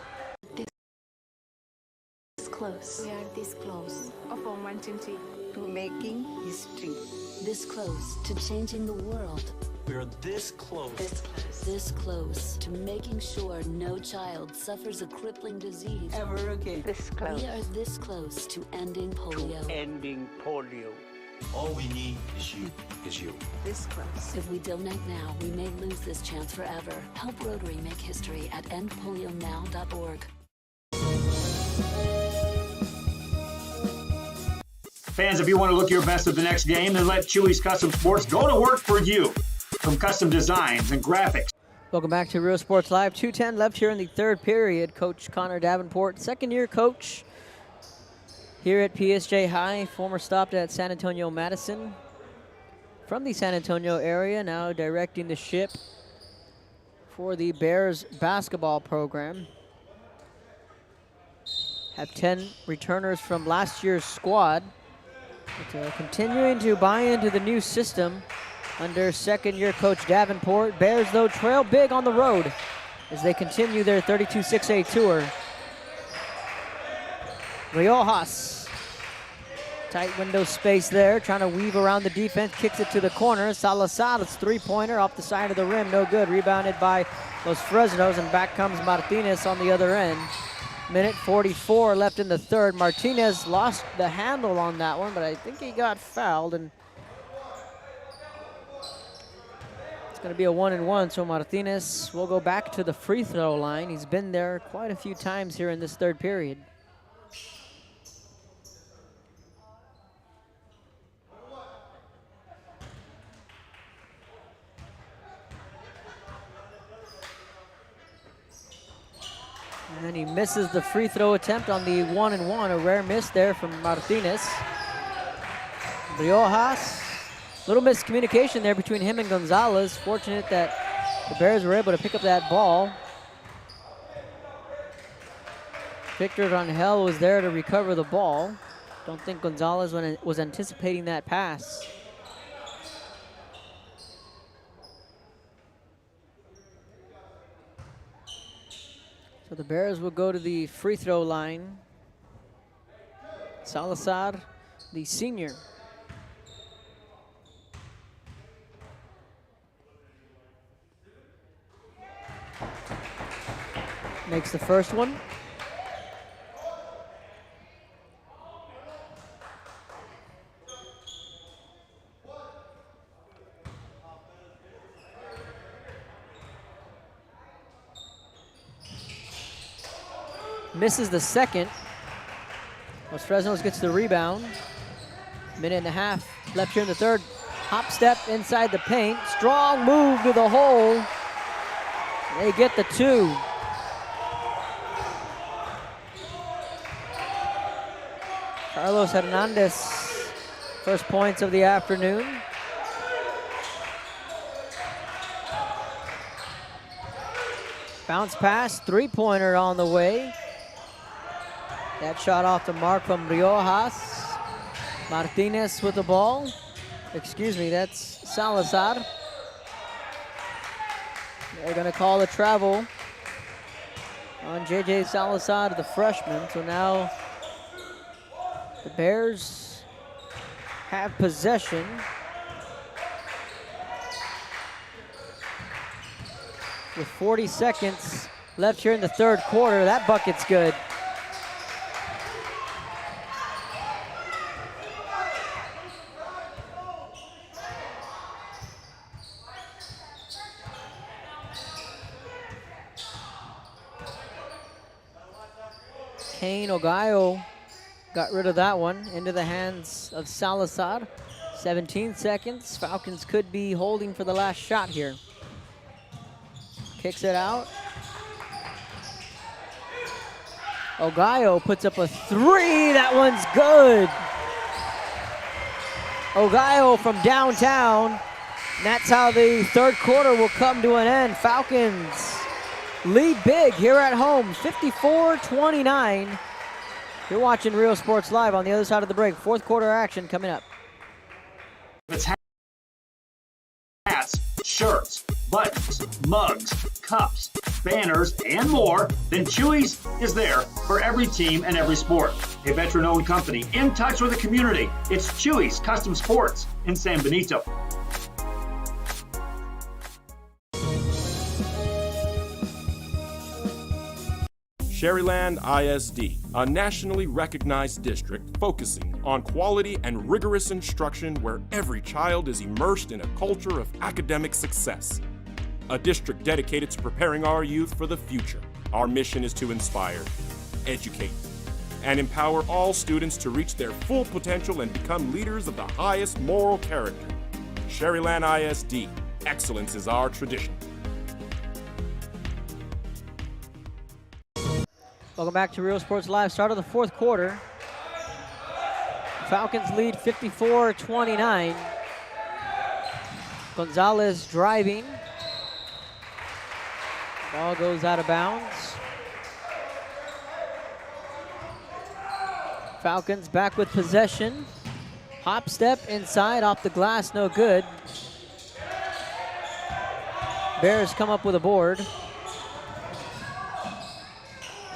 This close. We are this close Upon wanting to making history. This close to changing the world. We're this close. This close to making sure no child suffers a crippling disease Ever again. This close. We are this close to ending polio. Ending polio. All we need is you. Is you. This close. If we don't act now, we may lose this chance forever. Help Rotary make history at endpolionow.org. Fans, if you want to look your best at the next game, then let Chewy's Custom Sports go to work for you. From custom designs and graphics. Welcome back to Real Sports Live. 2:10 left here in the third period. Coach Connor Davenport, second-year coach here at PSJ High, former stop at San Antonio Madison. From the San Antonio area, now directing the ship for the Bears basketball program. Have 10 returners from last year's squad. But, continuing to buy into the new system under second-year coach Davenport. Bears, though, trail big on the road as they continue their 32-6A tour. Riojas, tight window space there, trying to weave around the defense, kicks it to the corner. Salazar's three-pointer off the side of the rim, no good. Rebounded by Los Fresnos, and back comes Martinez on the other end. Minute 44 left in the third. Martinez lost the handle on that one, but I think he got fouled, and it's going to be a 1-and-1, so Martinez will go back to the free throw line. He's been there quite a few times here in this third period. And he misses the free throw attempt on the 1-and-1, a rare miss there from Martinez. Riojas, little miscommunication there between him and Gonzalez. Fortunate that the Bears were able to pick up that ball. Victor Rangel was there to recover the ball. Don't think Gonzalez was anticipating that pass. So the Bears will go to the free throw line. Salazar, the senior. Makes the first one. Misses the second. Los Fresnos gets the rebound. Minute and a half left here in the third. Hop step inside the paint. Strong move to the hole. They get the two. Carlos Hernandez, first points of the afternoon. Bounce pass, three-pointer on the way. That shot off the mark from Riojas. Martinez with the ball. Excuse me, that's Salazar. They're going to call a travel on JJ Salazar, the freshman. So now the Bears have possession. With 40 seconds left here in the third quarter, that bucket's good. Kane Ogayo got rid of that one into the hands of Salazar. 17 seconds. Falcons could be holding for the last shot here. Kicks it out. Ogayo puts up a three. That one's good. Ogayo from downtown. And that's how the third quarter will come to an end. Falcons lead big here at home, 54-29. You're watching Real Sports Live on the other side of the break. Fourth quarter action coming up. It's hats, shirts, buttons, mugs, cups, banners, and more, then Chewy's is there for every team and every sport. A veteran-owned company in touch with the community. It's Chewy's Custom Sports in San Benito. Sherryland ISD, a nationally recognized district focusing on quality and rigorous instruction where every child is immersed in a culture of academic success. A district dedicated to preparing our youth for the future. Our mission is to inspire, educate, and empower all students to reach their full potential and become leaders of the highest moral character. Sherryland ISD, excellence is our tradition. Welcome back to Real Sports Live. Start of the fourth quarter. Falcons lead 54-29. Gonzalez driving. Ball goes out of bounds. Falcons back with possession. Hop step inside, off the glass, no good. Bears come up with a board.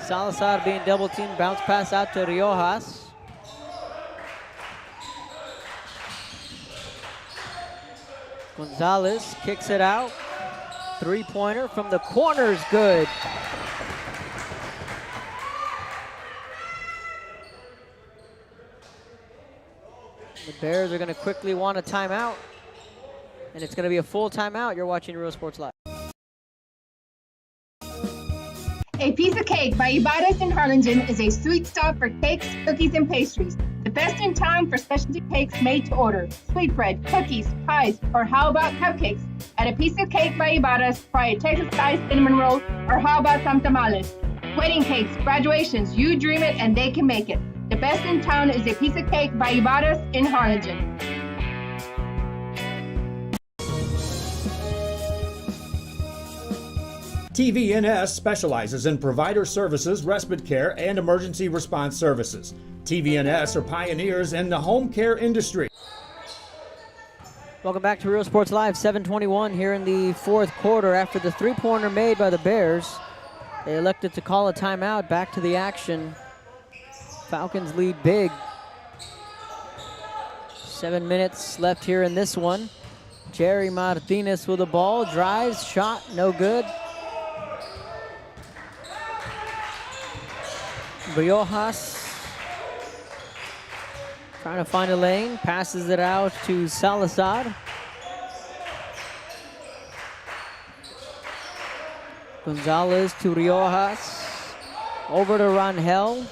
Salazar being double teamed, bounce pass out to Riojas. Gonzalez kicks it out. Three-pointer from the corner is good. The Bears are going to quickly want a timeout, and it's going to be a full timeout. You're watching Real Sports Live. A Piece of Cake by Ibadas in Harlingen is a sweet stop for cakes, cookies, and pastries. The best in town for specialty cakes made to order. Sweetbread, cookies, pies, or how about cupcakes? At A Piece of Cake by Ibadas, try a Texas-sized cinnamon roll, or how about some tamales? Wedding cakes, graduations, you dream it and they can make it. The best in town is A Piece of Cake by Ibadas in Harlingen. TVNS specializes in provider services, respite care, and emergency response services. TVNS are pioneers in the home care industry. Welcome back to Real Sports Live, 7:21 here in the fourth quarter. After the three-pointer made by the Bears, they elected to call a timeout. Back to the action. Falcons lead big. 7 minutes left here in this one. Jerry Martinez with the ball, drives, shot, no good. Riojas trying to find a lane, passes it out to Salazar. Gonzalez to Riojas, over to Rangel.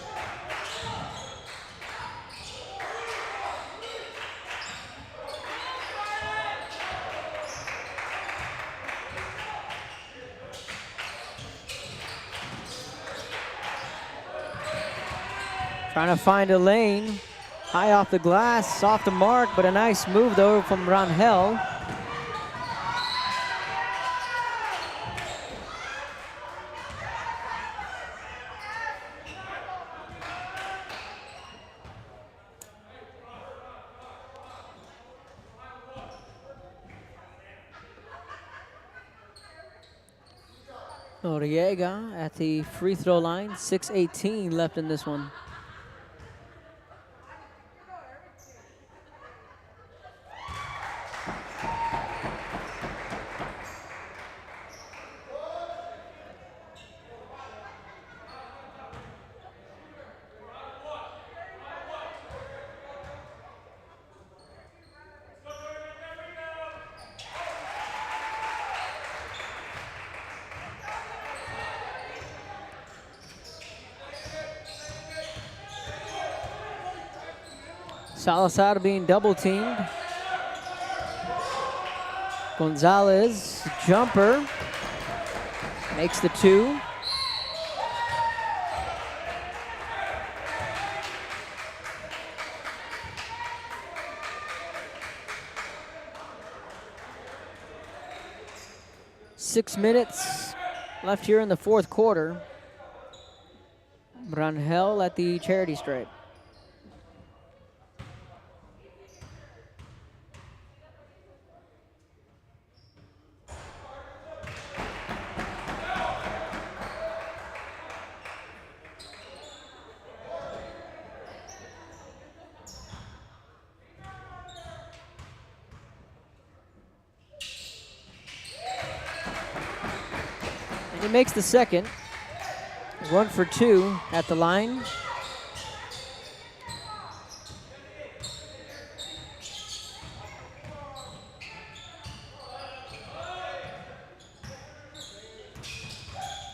Trying to find a lane. High off the glass, off the mark, but a nice move though from Rangel. Noriega at the free throw line, 6:18 left in this one. Salazar being double teamed. Gonzalez, jumper, makes the two. 6 minutes left here in the fourth quarter. Rangel at the charity stripe. And he makes the second. 1 for 2 at the line.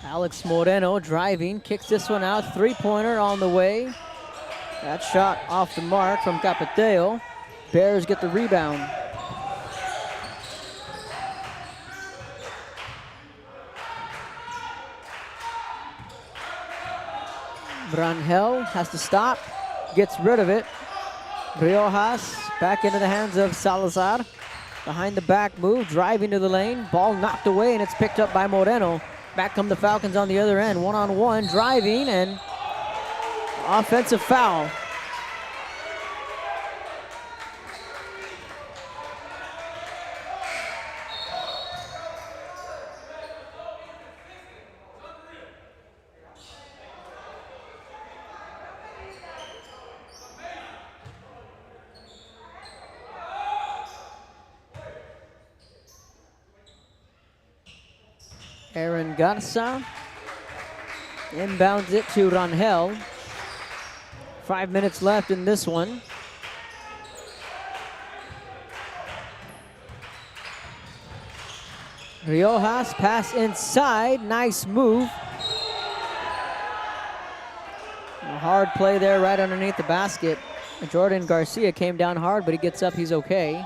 Alex Moreno driving, kicks this one out. Three-pointer on the way. That shot off the mark from Capiteo. Bears get the rebound. Rangel has to stop, gets rid of it. Riojas back into the hands of Salazar. Behind the back move, driving to the lane. Ball knocked away, and it's picked up by Moreno. Back come the Falcons on the other end. One-on-one, driving, and offensive foul. Aaron Garza inbounds it to Rangel. 5 minutes left in this one. Riojas pass inside, nice move. A hard play there right underneath the basket. Jordan Garcia came down hard, but he gets up, he's okay.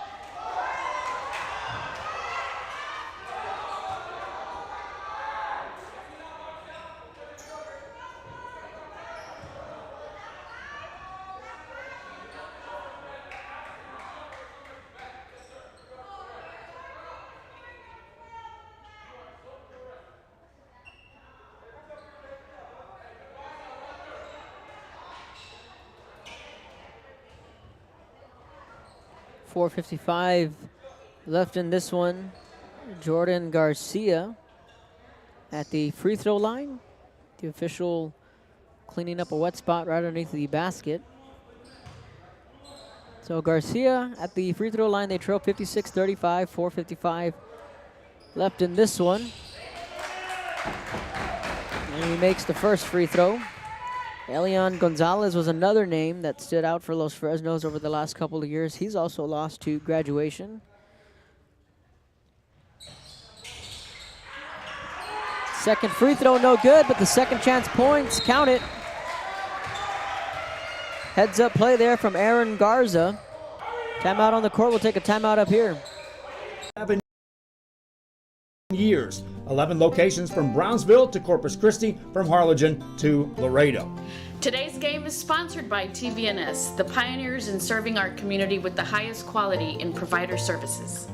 .455 left in this one. Jordan Garcia at the free throw line. The official cleaning up a wet spot right underneath the basket. So Garcia at the free throw line, they trail 56-35, 4:55 left in this one. And he makes the first free throw. Elian Gonzalez was another name that stood out for Los Fresnos over the last couple of years. He's also lost to graduation. Second free throw, no good, but the second chance points, count it. Heads up play there from Aaron Garza. Timeout on the court, we'll take a timeout up here. 7 years. 11 locations from Brownsville to Corpus Christi, from Harlingen to Laredo. Today's game is sponsored by TVNS, the pioneers in serving our community with the highest quality in provider services.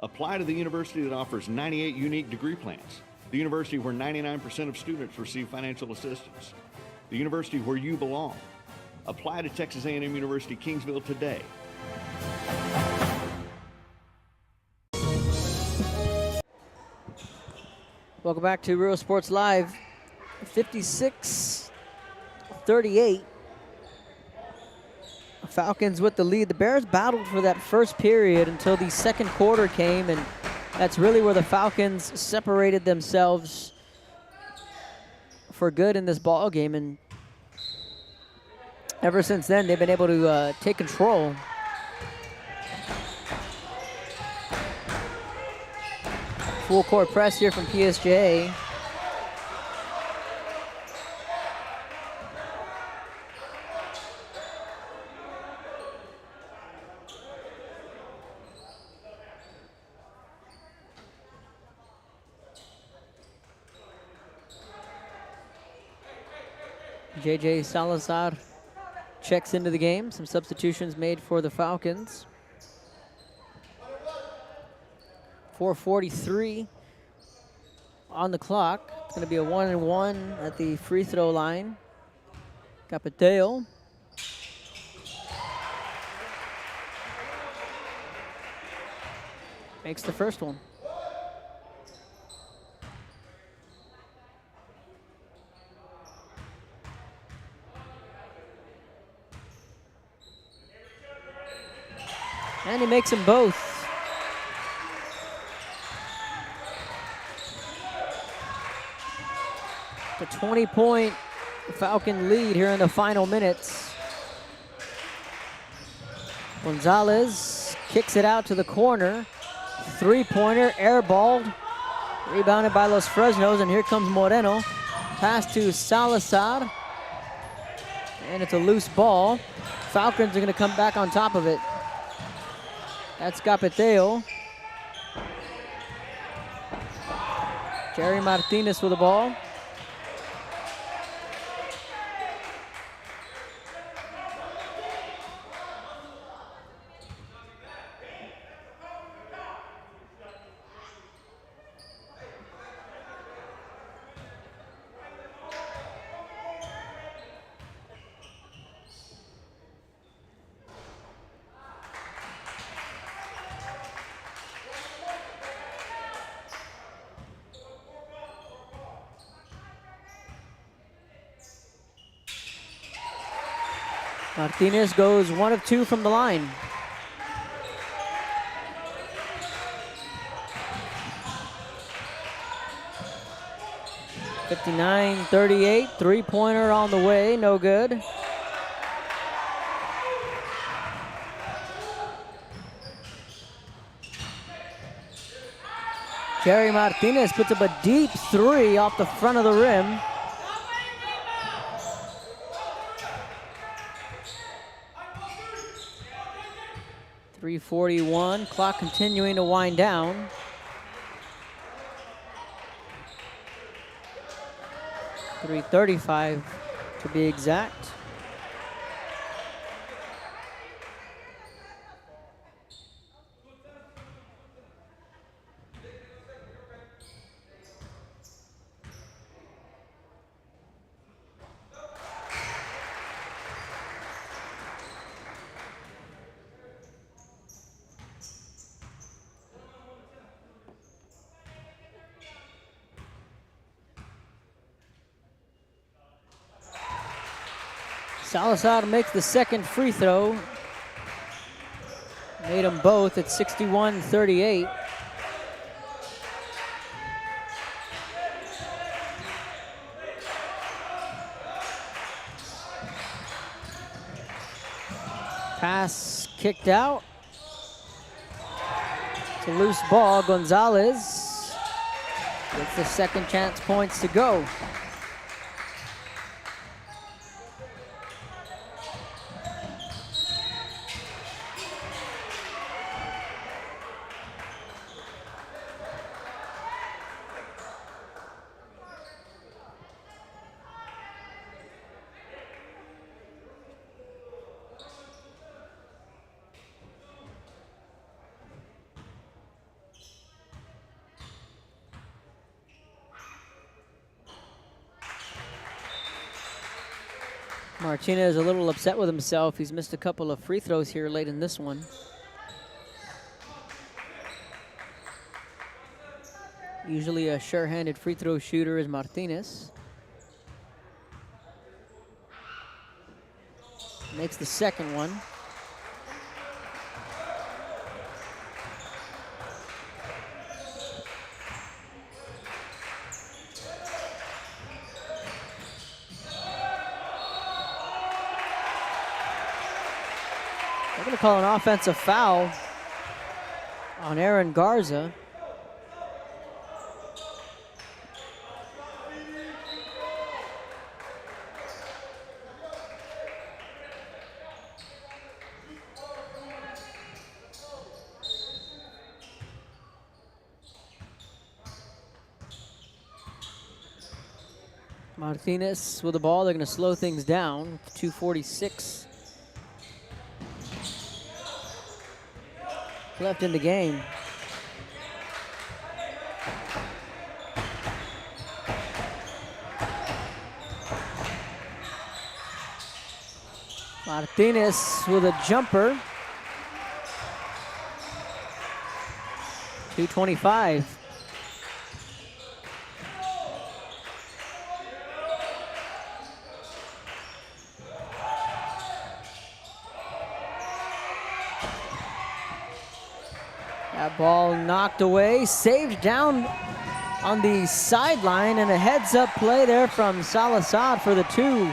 Apply to the university that offers 98 unique degree plans. The university where 99% of students receive financial assistance. The university where you belong. Apply to Texas A&M University Kingsville today. Welcome back to Real Sports Live. 56-38. Falcons with the lead. The Bears battled for that first period until the second quarter came, and that's really where the Falcons separated themselves for good in this ball game. And ever since then, they've been able to take control. Full court press here from PSJA. JJ Salazar checks into the game. Some substitutions made for the Falcons. 4:43 on the clock. It's going to be a 1-and-1 at the free throw line. Capiteo. Makes the first one. And he makes them both. The 20-point Falcon lead here in the final minutes. Gonzalez kicks it out to the corner. Three-pointer, airballed. Rebounded by Los Fresnos, and here comes Moreno. Pass to Salazar. And it's a loose ball. Falcons are going to come back on top of it. That's Capiteo. Jerry Martinez with the ball. Martinez goes 1 of 2 from the line. (59-38), three-pointer on the way, no good. Jerry Martinez puts up a deep three off the front of the rim. .341, clock continuing to wind down. .335 to be exact. Salazar makes the second free throw. Made them both at 61-38. Pass kicked out. It's a loose ball. Gonzalez gets the second chance points to go. Martinez a little upset with himself. He's missed a couple of free throws here late in this one. Usually a sure-handed free throw shooter is Martinez. Makes the second one. They're going to call an offensive foul on Aaron Garza. Martinez with the ball. They're going to slow things down. 2:46 left in the game. Martinez with a jumper. 2:25. That ball knocked away, saved down on the sideline, and a heads-up play there from Salazar for the 2.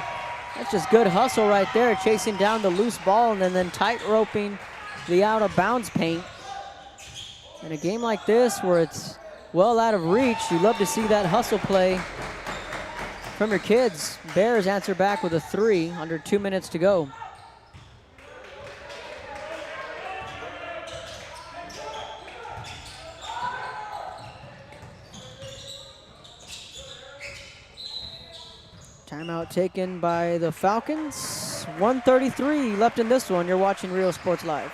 That's just good hustle right there, chasing down the loose ball and then tight roping the out-of-bounds paint. In a game like this where it's well out of reach, you love to see that hustle play from your kids. Bears answer back with a 3 under 2 minutes to go. Timeout taken by the Falcons. 1:33 left in this one. You're watching Real Sports Live.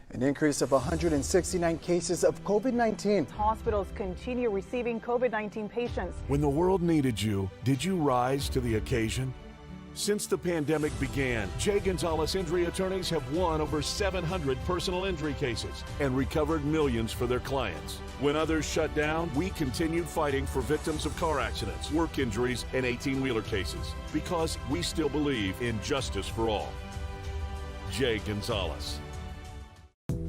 An increase of 169 cases of COVID-19. Hospitals continue receiving COVID-19 patients. When the world needed you, did you rise to the occasion? Since the pandemic began, J. Gonzalez Injury Attorneys have won over 700 personal injury cases and recovered millions for their clients. When others shut down, we continued fighting for victims of car accidents, work injuries, and 18-wheeler cases because we still believe in justice for all. J. Gonzalez.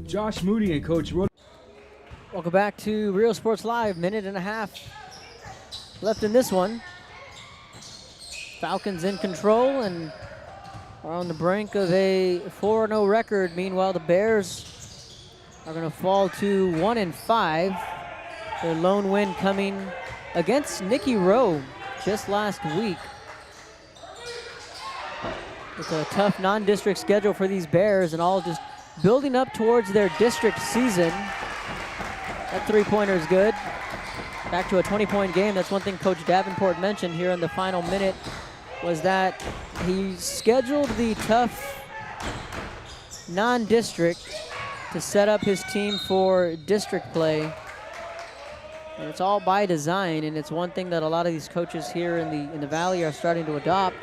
Josh Moody and Coach Rodriguez. Welcome back to Real Sports Live. Minute and a half left in this one. Falcons in control and are on the brink of a 4-0 record. Meanwhile, the Bears are going to fall to 1-5. Their lone win coming against Nicky Rowe just last week. It's a tough non-district schedule for these Bears and all just building up towards their district season. That three-pointer is good. Back to a 20-point game. That's one thing Coach Davenport mentioned here in the final minute, was that he scheduled the tough non-district to set up his team for district play. And it's all by design, and it's one thing that a lot of these coaches here in the Valley are starting to adopt,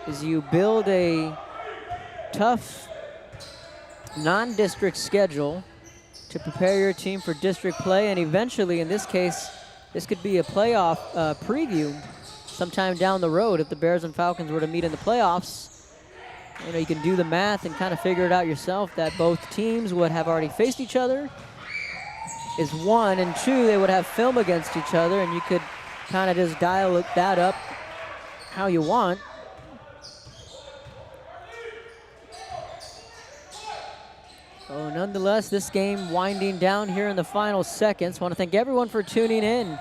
is you build a tough non-district schedule to prepare your team for district play, and eventually, in this case, this could be a playoff preview sometime down the road. If the Bears and Falcons were to meet in the playoffs, you know, you can do the math and kind of figure it out yourself that both teams would have already faced each other, is one, and two, they would have film against each other, and you could kind of just dial that up how you want. So nonetheless, this game winding down here in the final seconds. Want to thank everyone for tuning in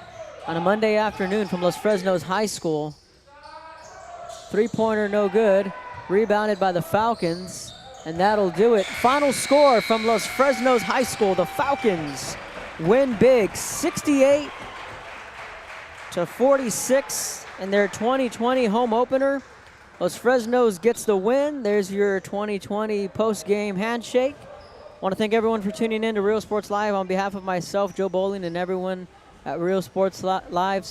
on a Monday afternoon from Los Fresnos High School. Three-pointer no good, rebounded by the Falcons, and that'll do it. Final score from Los Fresnos High School. The Falcons win big, 68-46 in their 2020 home opener. Los Fresnos gets the win. There's your 2020 post-game handshake. I want to thank everyone for tuning in to Real Sports Live. On behalf of myself, Joe Bowling, and everyone at Real Sports Live.